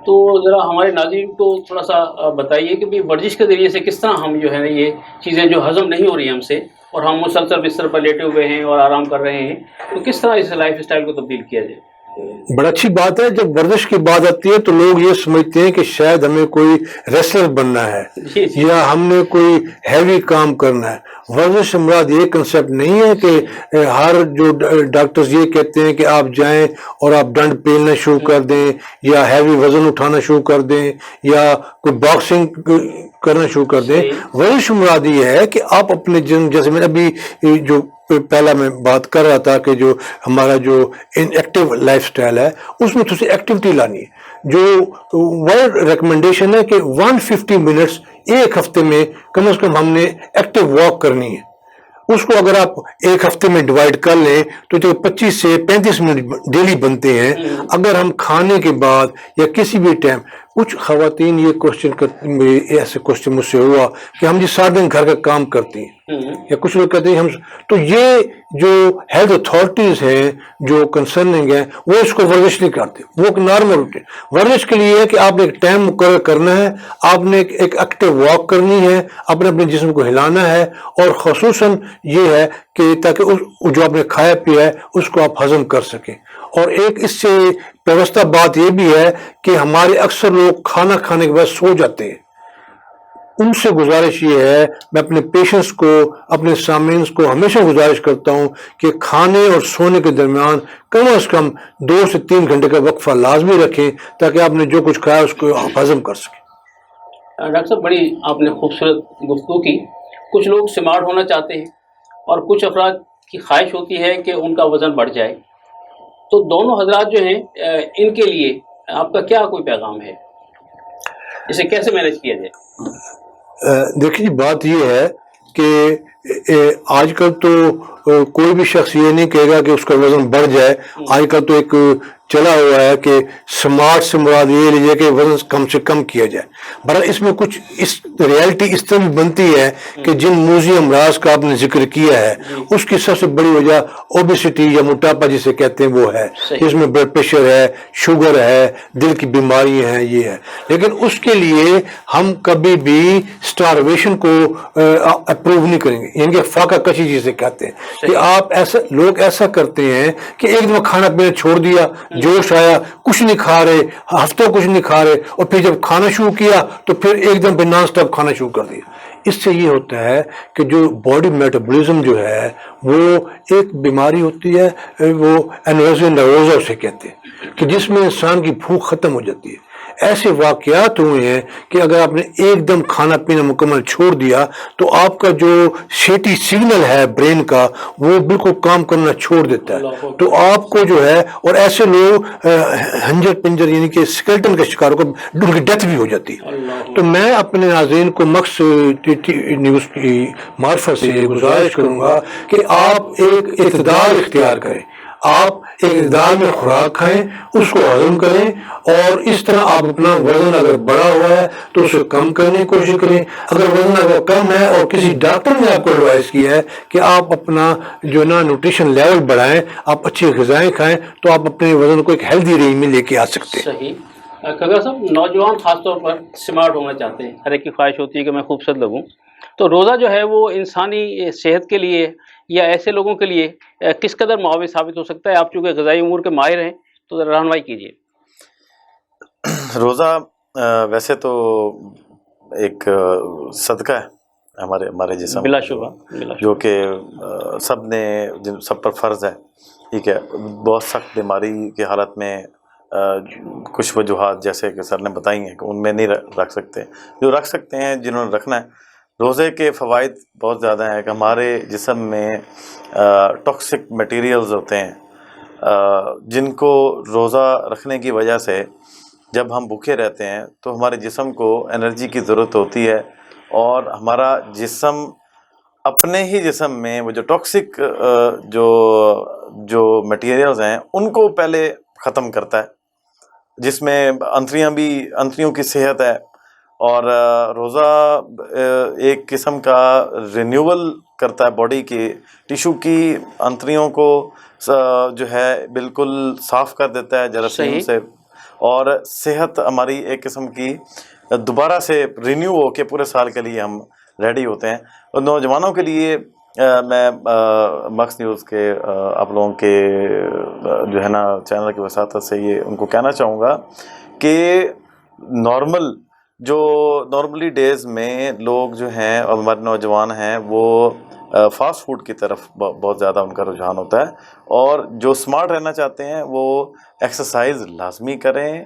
تو ذرا ہمارے ناظرین کو تھوڑا سا بتائیے کہ بھی ورزش کے ذریعے سے کس طرح ہم جو ہے نا یہ چیزیں جو ہضم نہیں ہو رہی ہیں ہم سے، اور ہم مسلسل بستر پر لیٹے ہوئے ہیں اور آرام کر رہے ہیں، تو کس طرح اس لائف اسٹائل کو تبدیل کیا جائے؟ بڑا اچھی بات ہے، جب ورزش کی بات آتی ہے تو لوگ یہ سمجھتے ہیں کہ شاید ہمیں کوئی ریسلر بننا ہے یا ہم نے کوئی ہیوی کام کرنا ہے۔ ورزش سے مراد یہ کنسیپٹ نہیں ہے کہ ہر جو ڈاکٹرز یہ کہتے ہیں کہ آپ جائیں اور آپ ڈنڈ پیلنا شروع کر دیں یا ہیوی وزن اٹھانا شروع کر دیں یا کوئی باکسنگ کرنا شروع کر دیں۔ ورزش مراد یہ ہے کہ آپ اپنے جسم، جیسے میں ابھی جو پہلا میں بات کر رہا تھا کہ جو ہمارا جو ان ایکٹیو لائف سٹائل ہے اس میں تھوڑی ایکٹیویٹی لانی ہے۔ جو ورلڈ ریکمنڈیشن ہے کہ 150 منٹس ایک ہفتے میں کم از کم ہم نے ایکٹیو واک کرنی ہے۔ اس کو اگر آپ ایک ہفتے میں ڈیوائڈ کر لیں تو جو 25 سے 35 منٹ ڈیلی بنتے ہیں۔ اگر ہم کھانے کے بعد یا کسی بھی ٹائم، کچھ خواتین یہ کوشچن ایسے کوشچن مجھ سے ہوا کہ ہم جی سارے دن گھر کا کام کرتے ہیں، یا کچھ لوگ کہتے ہیں ہم، تو یہ جو ہیلتھ اتھارٹیز ہیں جو کنسرننگ ہیں وہ اس کو ورزش نہیں کرتے، وہ ایک نارمل روٹین۔ ورزش کے لیے ہے کہ آپ نے ایک ٹائم مقرر کرنا ہے، آپ نے ایک ایکٹیو واک کرنی ہے، اپنے جسم کو ہلانا ہے، اور خصوصاً یہ ہے کہ تاکہ جو آپ نے کھایا پیا ہے اس کو آپ ہضم کر سکیں۔ اور ایک اس سے پیوستہ بات یہ بھی ہے کہ ہمارے اکثر لوگ کھانا کھانے کے بعد سو جاتے ہیں۔ ان سے گزارش یہ ہے، میں اپنے پیشنٹس کو، اپنے سامعین کو ہمیشہ گزارش کرتا ہوں کہ کھانے اور سونے کے درمیان کم از کم 2 سے 3 گھنٹے کا وقفہ لازمی رکھیں تاکہ آپ نے جو کچھ کھایا اس کو آپ ہضم کر سکیں۔ ڈاکٹر صاحب بڑی آپ نے خوبصورت گفتگو کی۔ کچھ لوگ سمارٹ ہونا چاہتے ہیں اور کچھ افراد کی خواہش ہوتی ہے کہ ان کا وزن بڑھ جائے، تو دونوں حضرات جو ہیں ان کے لیے آپ کا کیا کوئی پیغام ہے، اسے کیسے مینیج کیا جائے؟ دیکھیے بات یہ ہے کہ آج کل تو کوئی بھی شخص یہ نہیں کہے گا کہ اس کا وزن بڑھ جائے۔ آج کل تو ایک چلا ہوا ہے کہ سمارٹ سے مراد یہ لیجیے کہ وزن کم سے کم کیا جائے۔ بہرحال اس میں کچھ اس ریالٹی اس طرح بھی بنتی ہے کہ جن موذی امراض کا آپ نے ذکر کیا ہے اس کی سب سے بڑی وجہ اوبیسٹی یا موٹاپا جسے کہتے ہیں وہ ہے، جس میں بلڈ پریشر ہے، شوگر ہے، دل کی بیماری ہیں، یہ ہے۔ لیکن اس کے لیے ہم کبھی بھی سٹارویشن کو اپروو نہیں کریں گے، یعنی کہ فاقہ کشی جسے کہتے ہیں کہ آپ ایسا، لوگ ایسا کرتے ہیں کہ ایک دم کھانا پینا چھوڑ دیا، جوش آیا، کچھ نہیں کھا رہے، ہفتوں کچھ نہیں کھا رہے، اور پھر جب کھانا شروع کیا تو پھر ایک دم پہ نان سٹاپ کھانا شروع کر دیا۔ اس سے یہ ہوتا ہے کہ جو باڈی میٹابولزم جو ہے وہ ایک بیماری ہوتی ہے، وہ انورزیا نروزا اسے کہتے ہیں، کہ جس میں انسان کی بھوک ختم ہو جاتی ہے۔ ایسے واقعات ہوئے ہیں کہ اگر آپ نے ایک دم کھانا پینا مکمل چھوڑ دیا تو آپ کا جو شیٹی سگنل ہے برین کا وہ بالکل کام کرنا چھوڑ دیتا ہے، تو آپ کو جو ہے، اور ایسے لوگ ہنجر پنجر یعنی کہ سکیلٹن کے شکار کو ان کی ڈیتھ بھی ہو جاتی ہے۔ تو میں اپنے ناظرین کو مقصد نیوز کی معرفت سے گزارش کروں گا کہ آپ ایک اعتدال اختیار کریں، آپ ایک اعتدال میں خوراک کھائیں، اس کو ہضم کریں، اور اس طرح آپ اپنا وزن اگر بڑا ہوا ہے تو اسے کم کرنے کی کوشش کریں۔ اگر وزن اگر کم ہے اور کسی ڈاکٹر نے آپ کو ایڈوائز کی ہے کہ آپ اپنا جو نا نیوٹریشن لیول بڑھائیں، آپ اچھی غذائیں کھائیں، تو آپ اپنے وزن کو ایک ہیلدی رینج میں لے کے آ سکتے ہیں۔ صحیح۔ کھگا صاحب، نوجوان خاص طور پر سمارٹ ہونا چاہتے ہیں، ہر ایک کی خواہش ہوتی ہے کہ میں خوبصورت لگوں، تو روزہ جو ہے وہ انسانی صحت کے لیے یا ایسے لوگوں کے لیے کس قدر معاون ثابت ہو سکتا ہے؟ آپ چونکہ غذائی امور کے ماہر ہیں تو ذرا رہنمائی کیجیے۔ روزہ ویسے تو ایک صدقہ ہے ہمارے جسم، بلا شبہ جو کہ سب پر فرض ہے، ٹھیک ہے۔ بہت سخت بیماری کی حالت میں کچھ وجوہات جیسے کہ سر نے بتائی ہیں کہ ان میں نہیں رکھ سکتے، جو رکھ سکتے ہیں جنہوں نے رکھنا ہے۔ روزے کے فوائد بہت زیادہ ہیں کہ ہمارے جسم میں ٹاکسک میٹیریلز ہوتے ہیں جن کو روزہ رکھنے کی وجہ سے جب ہم بھوکے رہتے ہیں تو ہمارے جسم کو انرجی کی ضرورت ہوتی ہے، اور ہمارا جسم اپنے ہی جسم میں وہ جو ٹاکسک جو میٹیریلز ہیں ان کو پہلے ختم کرتا ہے، جس میں انتریوں کی صحت ہے، اور روزہ ایک قسم کا رینیول کرتا ہے باڈی کی ٹیشو کی، انتریوں کو جو ہے بالکل صاف کر دیتا ہے جراثیم سے، اور صحت ہماری ایک قسم کی دوبارہ سے رینیو ہو کے پورے سال کے لیے ہم ریڈی ہوتے ہیں۔ اور نوجوانوں کے لیے میں مکس نیوز کے آپ لوگوں کے جو ہے نا چینل کی وساطت سے یہ ان کو کہنا چاہوں گا کہ نارملی ڈیز میں لوگ جو ہیں اور ہمارے نوجوان ہیں وہ فاسٹ فوڈ کی طرف بہت زیادہ ان کا رجحان ہوتا ہے، اور جو سمارٹ رہنا چاہتے ہیں وہ ایکسرسائز لازمی کریں،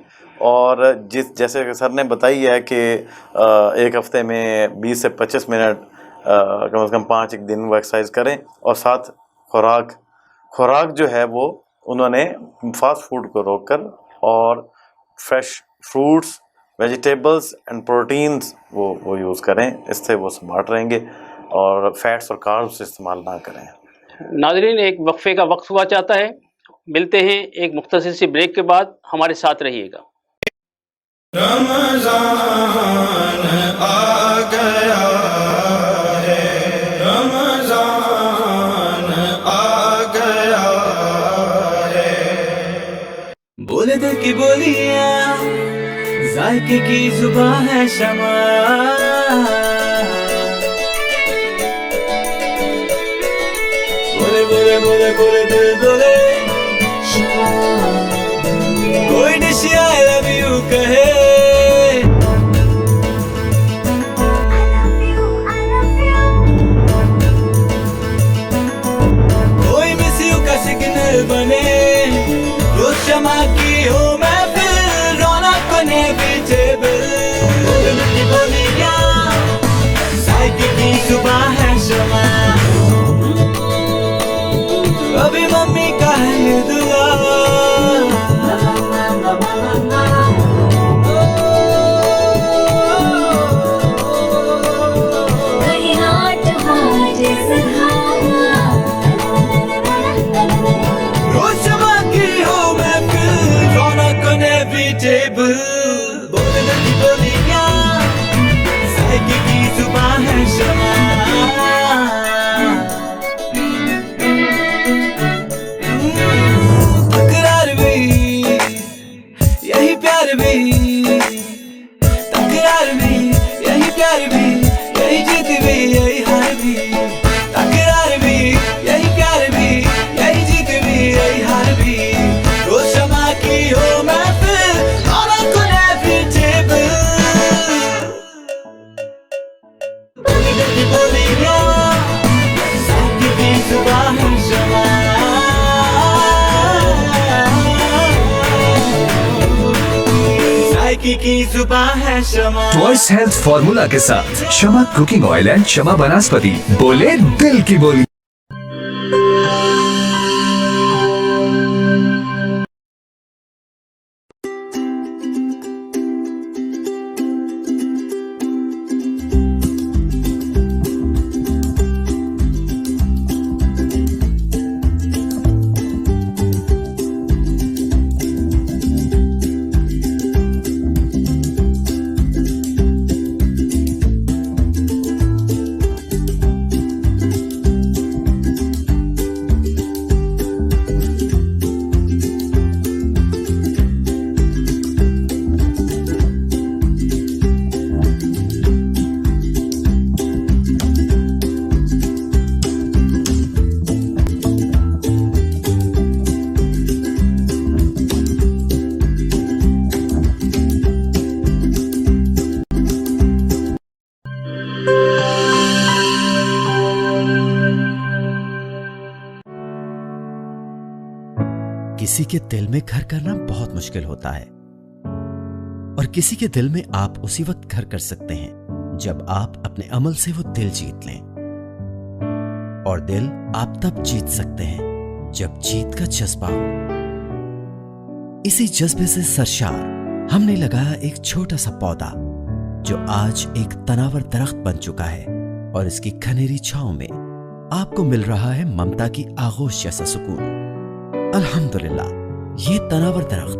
اور جیسے کہ سر نے بتائی ہے کہ ایک ہفتے میں 20 سے 25 منٹ کم از کم 5 ایک دن وہ ایکسرسائز کریں، اور ساتھ خوراک جو ہے وہ انہوں نے فاسٹ فوڈ کو روک کر اور fresh fruits, vegetables and proteins وہ یوز کریں، اس سے وہ سمارٹ رہیں گے اور فیٹس اور کاربس استعمال نہ کریں۔ ناظرین، ایک وقفے کا وقت ہوا چاہتا ہے، ملتے ہیں ایک مختصر سی بریک کے بعد، ہمارے ساتھ رہیے گا۔ رمضان آ گیا ہے، رمضان آ گیا ہے، بولے دل کی بولیاں، ذائقے کی زبان ہے شمع، بولے بولے بولے بولے دل بولے، کوئی ڈش آئی لو یو کہے، کوئی مس یو کا سگنل بنے، روز شمع کی ہو محفل، رونق بنے ویجیبل، بولے دل کی بولیاں، ذائقے کی زبان ہے شمع، ابھی ممی کا ہے یہ دعا، روز شمع کی ہو محفل، رونق بنے ویجیبل، بولے دل کی بولیاں، ذائقے کی زبان ہے شمع، تکرار بھی یہی پیار بھی، تکرار بھی یہی پیار بھی، یہی جیت بھی یہی ہار بھی، تکرار بھی یہی پیار بھی، یہی جیت بھی یہی ہار بھی، روز شمع کی ہو محفل، رونق بنے ویجیبل، بولے دل کی بولیاں، ذائقے کی زبان ہے شمع، ذائقے کی زبان ہے شمع۔ ٹوائس ہیلتھ فارمولا کے ساتھ شمع کوکنگ آئل اینڈ شمع بناسپتی، بولے دل کی بولی۔ کسی کے دل میں گھر کرنا بہت مشکل ہوتا ہے، اور کسی کے دل میں آپ اسی وقت گھر کر سکتے ہیں جب آپ اپنے عمل سے وہ دل جیت لیں، اور دل آپ تب جیت سکتے ہیں جب جیت کا جذبہ ہو۔ اسی جذبے سے سرشار ہم نے لگایا ایک چھوٹا سا پودا جو آج ایک تناور درخت بن چکا ہے، اور اس کی گھنیری چھاؤں میں آپ کو مل رہا ہے ممتا کی آغوش جیسا سکون۔ الحمدللہ، یہ تناور درخت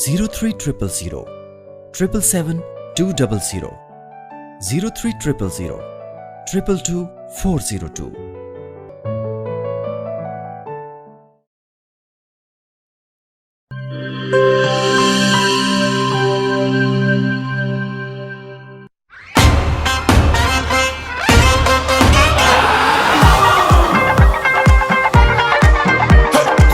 0300 777 200 0300 222 402।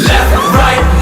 Left right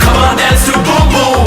come on dance to boom boom।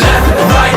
Left right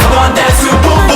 come on dance to boom boom।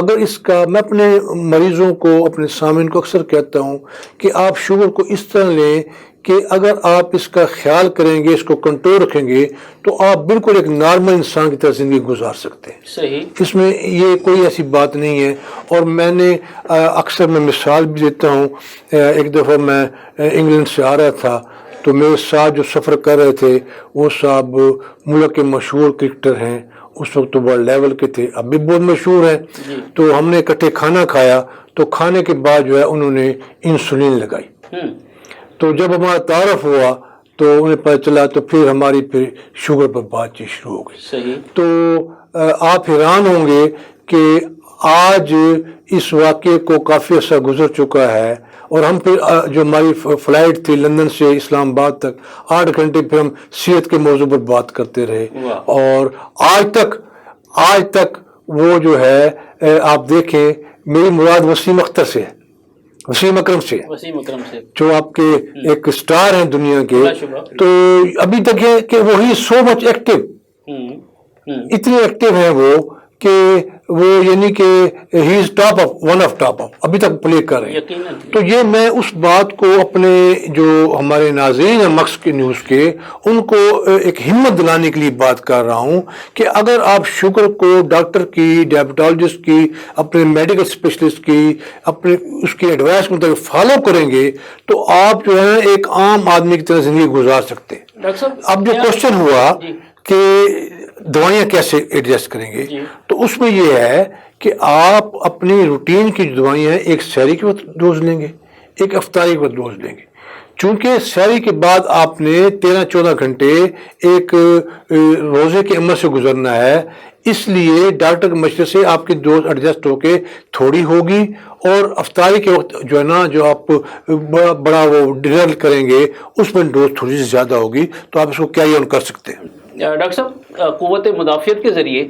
اگر اس کا میں اپنے مریضوں کو اپنے سامعین کو اکثر کہتا ہوں کہ آپ شوگر کو اس طرح لیں کہ اگر آپ اس کا خیال کریں گے، اس کو کنٹرول رکھیں گے تو آپ بالکل ایک نارمل انسان کی طرح زندگی گزار سکتے ہیں. صحیح. اس میں یہ کوئی ایسی بات نہیں ہے. اور میں نے اکثر میں مثال بھی دیتا ہوں. ایک دفعہ میں انگلینڈ سے آ رہا تھا تو میرے ساتھ جو سفر کر رہے تھے وہ صاحب ملک کے مشہور کرکٹر ہیں، اس وقت تو ورلڈ لیول کے تھے، اب بھی بہت مشہور ہیں. تو ہم نے اکٹھے کھانا کھایا تو کھانے کے بعد جو ہے انہوں نے انسولین لگائی. تو جب ہمارا تعارف ہوا تو انہیں پتہ چلا تو پھر ہماری شوگر پر بات چیت شروع ہو گئی. صحیح. تو آپ حیران ہوں گے کہ آج اس واقعے کو کافی عرصہ گزر چکا ہے اور ہم پھر جو ہماری فلائٹ تھی لندن سے اسلام آباد تک 8 گھنٹے پھر ہم صحت کے موضوع پر بات کرتے رہے. اور آج تک وہ جو ہے آپ دیکھیں میری مراد وسیم اختر سے ہے، وسیم اکرم سے جو آپ کے ایک سٹار ہیں دنیا کے. تو ابھی تک ہے کہ وہی سو مچ ایکٹیو، اتنے ایکٹیو ہیں وہ کہ وہ یعنی کہ ہی is top of one of top of ابھی تک پلے کر رہے ہیں. تو یہ میں اس بات کو اپنے جو ہمارے ناظرین ہیں مکس کے نیوز کے ان کو ایک ہمت دلانے کے لیے بات کر رہا ہوں کہ اگر آپ شوگر کو ڈاکٹر کی، ڈائبٹالوجسٹ کی، اپنے میڈیکل اسپیشلسٹ کی، اپنے اس کی ایڈوائس مطابق فالو کریں گے تو آپ جو ہے ایک عام آدمی کی طرح زندگی گزار سکتے ہیں. اب جو کوشچن ہوا کہ دوائیاں کیسے ایڈجسٹ کریں گے، تو اس میں یہ ہے کہ آپ اپنی روٹین کی جو دوائیاں ہیں ایک سحری کے وقت ڈوز لیں گے، ایک افطاری کے وقت ڈوز لیں گے. چونکہ سحری کے بعد آپ نے 13-14 گھنٹے ایک روزے کے عمل سے گزرنا ہے، اس لیے ڈاکٹر کے مشورے سے آپ کی ڈوز ایڈجسٹ ہو کے تھوڑی ہوگی. اور افطاری کے وقت جو ہے نا جو آپ بڑا وہ ڈنر کریں گے اس میں ڈوز تھوڑی سی زیادہ ہوگی. تو آپ اس کو کیری آن کر سکتے ہیں. ڈاکٹر صاحب قوت مدافعت کے ذریعے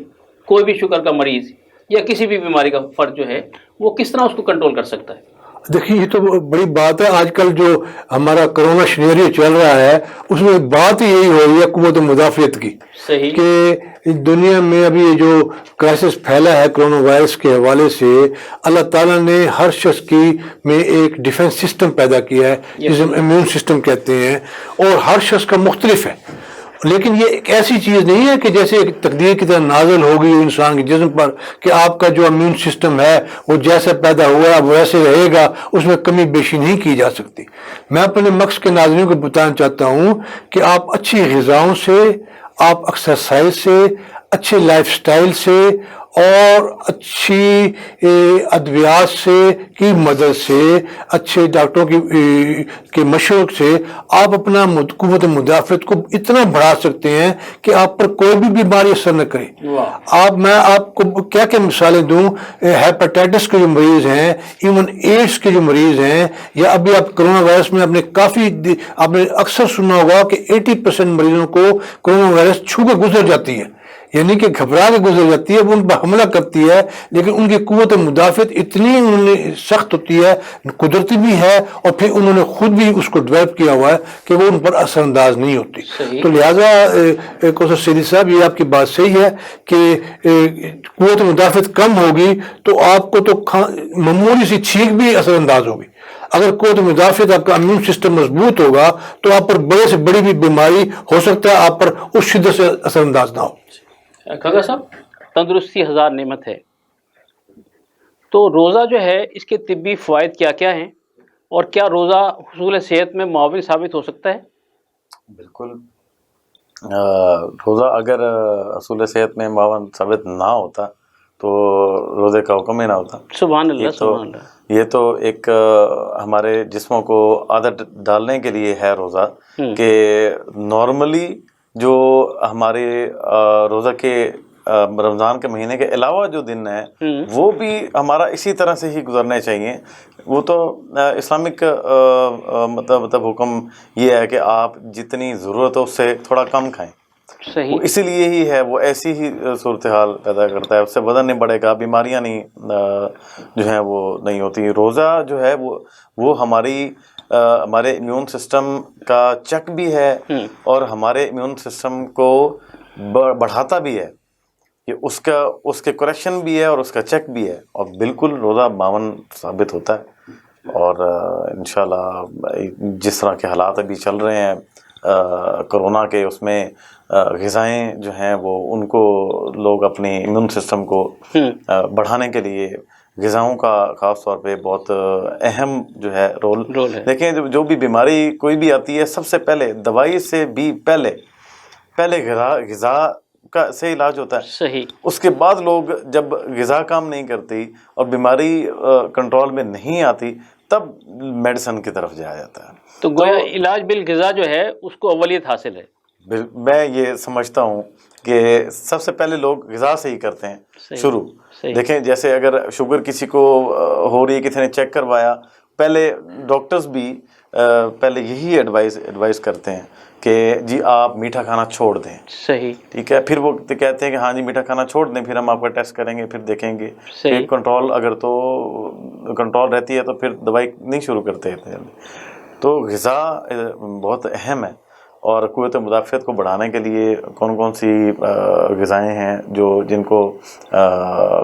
کوئی بھی شوگر کا مریض یا کسی بھی بیماری کا فرد جو ہے وہ کس طرح اس کو کنٹرول کر سکتا ہے؟ دیکھیے یہ تو بڑی بات ہے. آج کل جو ہمارا کرونا شنیریو چل رہا ہے اس میں بات ہی یہی ہو رہی ہے قوت مدافعت کی. صحیح. کہ دنیا میں ابھی یہ جو کرائسس پھیلا ہے کرونا وائرس کے حوالے سے اللہ تعالیٰ نے ہر شخص کی میں ایک ڈیفنس سسٹم پیدا کیا ہے جسے ہم امیون سسٹم کہتے ہیں، اور ہر شخص کا مختلف ہے. لیکن یہ ایک ایسی چیز نہیں ہے کہ جیسے ایک تقدیر کی طرح نازل ہوگی انسان کے جسم پر کہ آپ کا جو امیون سسٹم ہے وہ جیسا پیدا ہوا ہے وہ ویسے رہے گا، اس میں کمی بیشی نہیں کی جا سکتی. میں اپنے مقصد کے ناظرین کو بتانا چاہتا ہوں کہ آپ اچھی غذاؤں سے، آپ ایکسرسائز سے، اچھے لائف سٹائل سے اور اچھی ادویات سے کی مدد سے، اچھے ڈاکٹروں کے مشورے سے آپ اپنا قوت مدافعت کو اتنا بڑھا سکتے ہیں کہ آپ پر کوئی بھی بیماری اثر نہ کرے. میں آپ کو کیا کیا مثالیں دوں. ہیپاٹائٹس کے جو مریض ہیں، ایون ایڈس کے جو مریض ہیں، یا ابھی آپ کرونا وائرس میں آپ نے اکثر سنا ہوگا کہ 80% مریضوں کو کرونا وائرس چھو کے گزر جاتی ہے، یعنی کہ گھبرا کے گزر جاتی ہے، وہ ان پر حملہ کرتی ہے، لیکن ان کی قوت مدافعت اتنی انہوں نے سخت ہوتی ہے، قدرتی بھی ہے، اور پھر انہوں نے خود بھی اس کو ڈیولپ کیا ہوا ہے کہ وہ ان پر اثر انداز نہیں ہوتی. تو لہٰذا کوثر سیدی صاحب یہ آپ کی بات صحیح ہے کہ قوت مدافعت کم ہوگی تو آپ کو تو معمولی سی چھینک بھی اثر انداز ہوگی. اگر قوت مدافعت آپ کا امیون سسٹم مضبوط ہوگا تو آپ پر بڑے سے بڑی بھی بیماری ہو سکتا ہے آپ پر اس شدت سے اثر انداز نہ ہو. کھگا صاحب تندرستی ہزار نعمت ہے، تو روزہ جو ہے اس کے طبی فوائد کیا کیا ہیں اور کیا روزہ حصول صحت میں معاون ثابت ہو سکتا ہے؟ بالکل. روزہ اگر حصول صحت میں معاون ثابت نہ ہوتا تو روزے کا حکم ہی نہ ہوتا. سبحان اللہ سبحان اللہ. یہ تو ایک ہمارے جسموں کو عادت ڈالنے کے لیے ہے روزہ کہ نارملی جو ہمارے روزہ کے رمضان کے مہینے کے علاوہ جو دن ہیں وہ بھی ہمارا اسی طرح سے ہی گزرنے چاہیے. وہ تو اسلامک مطلب حکم یہ ہے کہ آپ جتنی ضرورت ہو اس سے تھوڑا کم کھائیں. وہ اسی لیے ہی ہے، وہ ایسی ہی صورتحال پیدا کرتا ہے، اس سے بدن نہیں بڑھے گا، بیماریاں نہیں جو ہیں وہ نہیں ہوتی. روزہ جو ہے وہ ہمارے امیون سسٹم کا چیک بھی ہے اور ہمارے امیون سسٹم کو بڑھاتا بھی ہے. یہ اس کے کریکشن بھی ہے اور اس کا چیک بھی ہے، اور بالکل روزہ 52 ثابت ہوتا ہے۔ اور انشاءاللہ جس طرح کے حالات ابھی چل رہے ہیں کرونا کے، اس میں غذائیں جو ہیں وہ ان کو لوگ اپنی امیون سسٹم کو بڑھانے کے لیے غذاؤں کا خاص طور پہ بہت اہم جو ہے رول ہے۔ دیکھیں جو بھی بیماری کوئی بھی آتی ہے، سب سے پہلے دوائی سے بھی پہلے غذا کا سے علاج ہوتا ہے۔ صحیح۔ اس کے بعد لوگ جب غذا کام نہیں کرتی اور بیماری کنٹرول میں نہیں آتی، تب میڈیسن کی طرف جایا جاتا ہے۔ تو گویا علاج بالغذا جو ہے اس کو اولیت حاصل ہے۔ میں یہ سمجھتا ہوں کہ سب سے پہلے لوگ غذا سے ہی کرتے ہیں شروع۔ دیکھیں جیسے اگر شوگر کسی کو ہو رہی ہے، کسی نے چیک کروایا، پہلے ڈاکٹرز بھی پہلے یہی ایڈوائز کرتے ہیں کہ جی آپ میٹھا کھانا چھوڑ دیں۔ صحیح، ٹھیک ہے، پھر وہ کہتے ہیں کہ ہاں جی میٹھا کھانا چھوڑ دیں، پھر ہم آپ کا ٹیسٹ کریں گے، پھر دیکھیں گے پھر کنٹرول، اگر تو کنٹرول رہتی ہے تو پھر دوائی نہیں شروع کرتے ہیں۔ تو غذا بہت اہم ہے، اور قوت مدافعت کو بڑھانے کے لیے کون کون سی غذائیں ہیں جن کو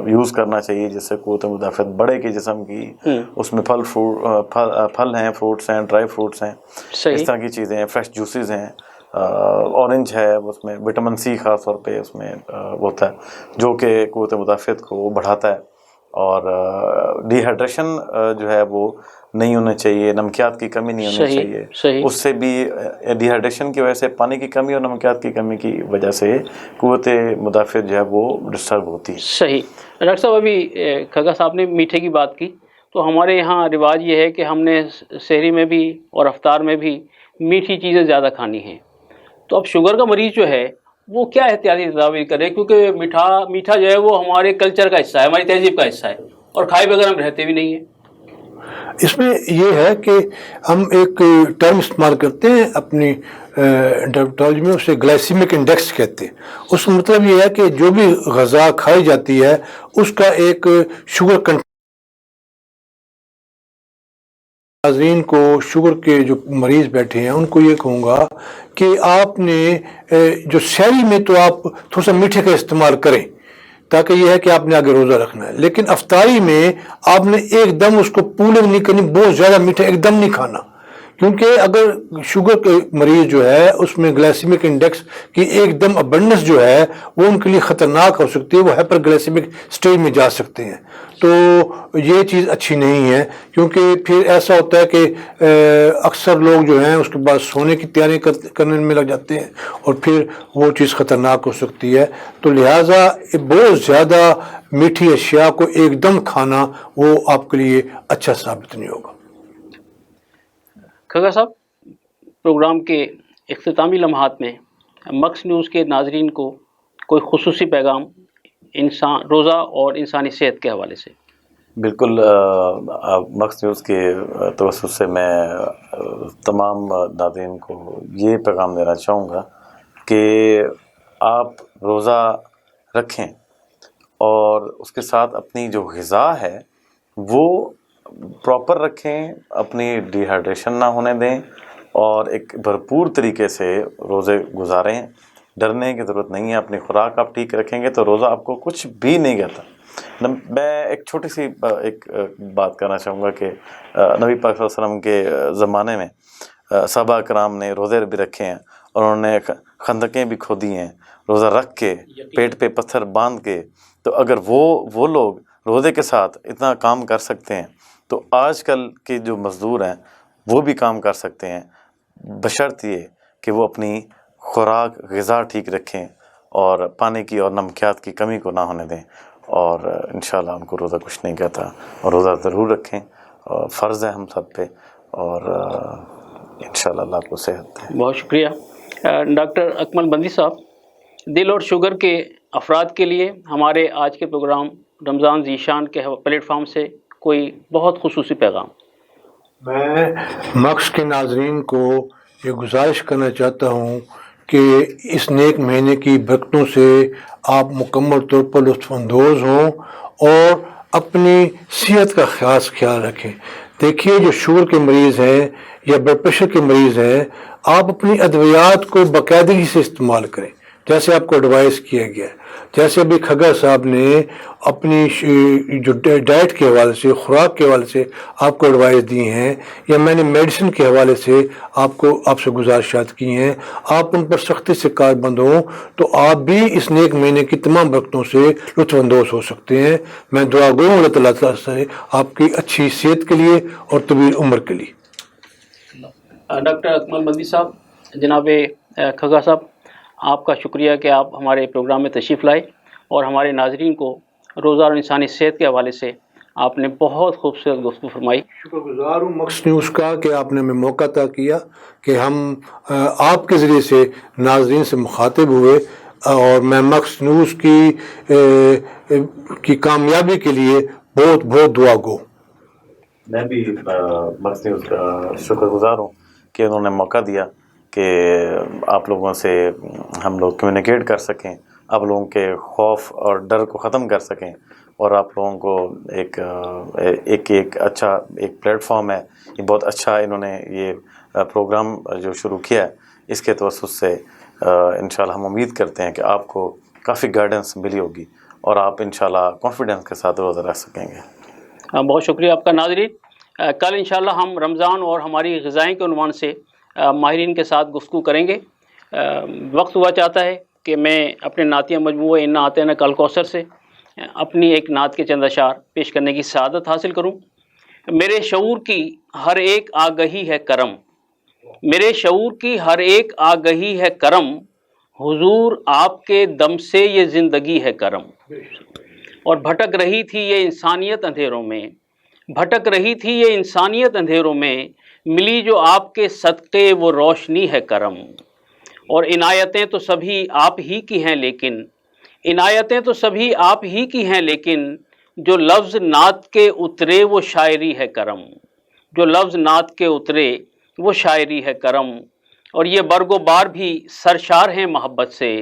یوز کرنا چاہیے جس سے قوت مدافعت بڑھے گی جسم کی، اس میں پھل ہیں، فروٹس ہیں، ڈرائی فروٹس ہیں، اس طرح کی چیزیں ہیں، فریش جوسز ہیں، اورنج ہے، اس میں وٹامن سی خاص طور پہ اس میں ہوتا ہے جو کہ قوت مدافعت کو بڑھاتا ہے۔ اور ڈی ہائیڈریشن جو ہے وہ نہیں ہونا چاہیے، نمکیات کی کمی نہیں ہونی چاہیے، اس سے بھی ڈی ہائیڈریشن کی وجہ سے، پانی کی کمی اور نمکیات کی کمی کی وجہ سے قوت مدافعت جو ہے وہ ڈسٹرب ہوتی ہے۔ صحیح۔ ڈاکٹر صاحب ابھی کھگا صاحب نے میٹھے کی بات کی، تو ہمارے یہاں رواج یہ ہے کہ ہم نے سحری میں بھی اور افطار میں بھی میٹھی چیزیں زیادہ کھانی ہیں، تو اب شوگر کا مریض جو ہے وہ کیا احتیاطی تدابیر کرے؟ کیونکہ میٹھا جو ہے وہ ہمارے کلچر کا حصہ ہے، ہماری تہذیب کا حصہ ہے، اور کھائے بغیر ہم رہتے بھی نہیں ہیں۔ اس میں یہ ہے کہ ہم ایک ٹرم استعمال کرتے ہیں اپنی ڈرمٹالوجی میں، اسے گلائسیمک انڈیکس کہتے ہیں۔ اس کا مطلب یہ ہے کہ جو بھی غذا کھائی جاتی ہے اس کا ایک شوگر کنٹینٹ۔ ناظرین کو شوگر کے جو مریض بیٹھے ہیں ان کو یہ کہوں گا کہ آپ نے جو سحری میں تو آپ تھوڑا سا میٹھے کا استعمال کریں، تاکہ یہ ہے کہ آپ نے آگے روزہ رکھنا ہے، لیکن افطاری میں آپ نے ایک دم اس کو پولنگ نہیں کرنی، بہت زیادہ میٹھا ایک دم نہیں کھانا، کیونکہ اگر شوگر کے مریض جو ہے اس میں گلائسیمک انڈیکس کی ایک دم ابنڈنس جو ہے وہ ان کے لیے خطرناک ہو سکتی ہے، وہ ہائپر گلائسیمک سٹیج میں جا سکتے ہیں۔ تو یہ چیز اچھی نہیں ہے، کیونکہ پھر ایسا ہوتا ہے کہ اکثر لوگ جو ہیں اس کے بعد سونے کی تیاری کرنے میں لگ جاتے ہیں، اور پھر وہ چیز خطرناک ہو سکتی ہے۔ تو لہٰذا بہت زیادہ میٹھی اشیاء کو ایک دم کھانا وہ آپ کے لیے اچھا ثابت نہیں ہوگا۔ کھگا صاحب، پروگرام کے اختتامی لمحات میں مکس نیوز کے ناظرین کو کوئی خصوصی پیغام روزہ اور انسانی صحت کے حوالے سے؟ بالکل، مکس نیوز کے توسط سے میں تمام ناظرین کو یہ پیغام دینا چاہوں گا کہ آپ روزہ رکھیں اور اس کے ساتھ اپنی جو غذا ہے وہ پراپر رکھیں، اپنی ڈی ہائیڈریشن نہ ہونے دیں، اور ایک بھرپور طریقے سے روزے گزاریں۔ ڈرنے کی ضرورت نہیں ہے، اپنی خوراک آپ ٹھیک رکھیں گے تو روزہ آپ کو کچھ بھی نہیں کہتا۔ میں ایک چھوٹی سی ایک بات کرنا چاہوں گا کہ نبی پاک صلی اللہ علیہ وسلم کے زمانے میں صحابہ کرام نے روزے بھی رکھے ہیں، اور انہوں نے خندقیں بھی کھودی ہیں روزہ رکھ کے، پیٹ پہ پتھر باندھ کے۔ تو اگر وہ لوگ روزے کے ساتھ اتنا کام کر سکتے ہیں تو آج کل کے جو مزدور ہیں وہ بھی کام کر سکتے ہیں، بشرط یہ کہ وہ اپنی خوراک غذا ٹھیک رکھیں اور پانی کی اور نمکیات کی کمی کو نہ ہونے دیں، اور انشاءاللہ ان کو روزہ کچھ نہیں کہتا، اور روزہ ضرور رکھیں، اور فرض ہے ہم سب پہ، اور انشاءاللہ اللہ آپ کو صحت دے۔ بہت شکریہ ڈاکٹر اکمل بندی صاحب۔ دل اور شوگر کے افراد کے لیے ہمارے آج کے پروگرام رمضان ذیشان کے پلیٹ فارم سے کوئی بہت خصوصی پیغام؟ میں مکس کے ناظرین کو یہ گزارش کرنا چاہتا ہوں کہ اس نیک مہینے کی برکتوں سے آپ مکمل طور پر لطف اندوز ہوں اور اپنی صحت کا خاص خیال رکھیں۔ دیکھیے جو شوگر کے مریض ہیں یا بلڈ پریشر کے مریض ہیں، آپ اپنی ادویات کو باقاعدگی سے استعمال کریں، جیسے آپ کو ایڈوائز کیا گیا ہے، جیسے ابھی کھگا صاحب نے اپنی جو ڈائٹ کے حوالے سے، خوراک کے حوالے سے آپ کو ایڈوائز دی ہیں، یا میں نے میڈیسن کے حوالے سے آپ سے گزارشات کی ہیں، آپ ان پر سختی سے کاربند ہوں تو آپ بھی اس نیک مہینے کی تمام برکتوں سے لطف اندوز ہو سکتے ہیں۔ میں دعا گو ہوں اللہ تعالیٰ سے آپ کی اچھی صحت کے لیے اور طویل عمر کے لیے۔ ڈاکٹر اکمل مدنی صاحب، جناب کھگا صاحب، آپ کا شکریہ کہ آپ ہمارے پروگرام میں تشریف لائے اور ہمارے ناظرین کو روزہ اور انسانی صحت کے حوالے سے آپ نے بہت خوبصورت گفتگو فرمائی۔ شکر گزار ہوں مکس نیوز کا کہ آپ نے ہمیں موقع عطا کیا کہ ہم آپ کے ذریعے سے ناظرین سے مخاطب ہوئے، اور میں مکس نیوز کی کامیابی کے لیے بہت بہت دعا گو۔ میں بھی مکس نیوز کا شکر گزار ہوں کہ انہوں نے موقع دیا کہ آپ لوگوں سے ہم لوگ کمیونیکیٹ کر سکیں، آپ لوگوں کے خوف اور ڈر کو ختم کر سکیں، اور آپ لوگوں کو ایک اچھا ایک پلیٹ فارم ہے، یہ بہت اچھا انہوں نے یہ پروگرام جو شروع کیا ہے، اس کے توسط سے انشاءاللہ ہم امید کرتے ہیں کہ آپ کو کافی گائیڈنس ملی ہوگی اور آپ انشاءاللہ کانفیڈنس کے ساتھ روزہ رکھ سکیں گے۔ بہت شکریہ آپ کا ناظرین۔ کل انشاءاللہ ہم رمضان اور ہماری غذائیں کے عنوان سے ماہرین کے ساتھ گفتگو کریں گے۔ وقت ہوا چاہتا ہے کہ میں اپنے نعتیہ مجموعہ انا اعطیناک الکوثر سے اپنی ایک نعت کے چند اشعار پیش کرنے کی سعادت حاصل کروں۔ میرے شعور کی ہر ایک آگہی ہے کرم، میرے شعور کی ہر ایک آگہی ہے کرم، حضور آپ کے دم سے یہ زندگی ہے کرم۔ اور بھٹک رہی تھی یہ انسانیت اندھیروں میں، بھٹک رہی تھی یہ انسانیت اندھیروں میں، ملی جو آپ کے صدقے وہ روشنی ہے کرم۔ اور عنایتیں تو سبھی آپ ہی کی ہیں لیکن، عنایتیں تو سبھی آپ ہی کی ہیں لیکن، جو لفظ نعت کے اترے وہ شاعری ہے کرم، جو لفظ نعت کے اترے وہ شاعری ہے کرم۔ اور یہ برگ و بار بھی سرشار ہیں محبت سے،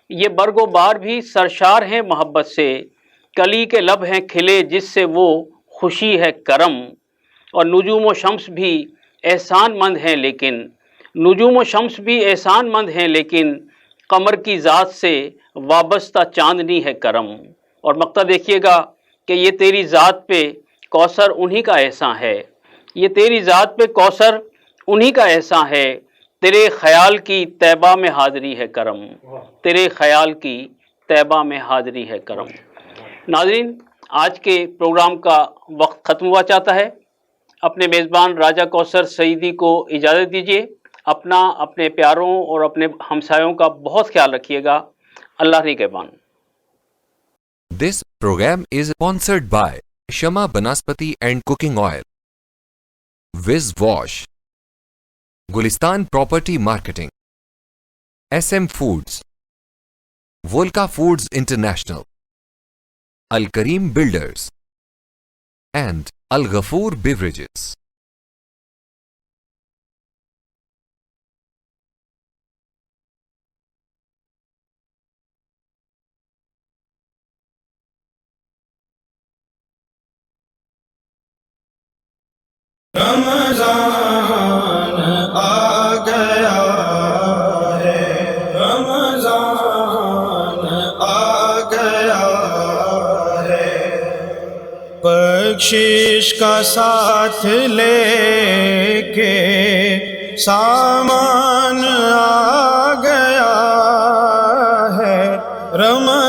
یہ برگ و بار بھی سرشار ہیں محبت سے، کلی کے لب ہیں کھلے جس سے وہ خوشی ہے کرم۔ اور نجوم و شمس بھی احسان مند ہیں لیکن، نجوم و شمس بھی احسان مند ہیں لیکن، قمر کی ذات سے وابستہ چاندنی ہے کرم۔ اور مقطع دیکھیے گا کہ یہ تیری ذات پہ کوثر انہی کا احسان ہے، یہ تیری ذات پہ کوثر انہی کا احسان ہے، تیرے خیال کی طیبہ میں حاضری ہے کرم، تیرے خیال کی طیبہ میں حاضری ہے کرم۔ ناظرین، آج کے پروگرام کا وقت ختم ہوا چاہتا ہے۔ اپنے میزبان راجہ کوثر سعیدی کو اجازت دیجیے۔ اپنا، اپنے پیاروں اور اپنے ہمسایوں کا بہت خیال رکھیے گا۔ اللہ نگہبان۔ This program is sponsored by Shama Banaspati and Cooking Oil, Wiz Wash, Gulistan Property Marketing, SM Foods, Volca Foods International, Al Kareem Builders, and Al Ghafoor Beverages. رمضان آ گیا ہے، رمضان آ گیا ہے، بخشش کا ساتھ لے کے سامان آ گیا ہے، رمضان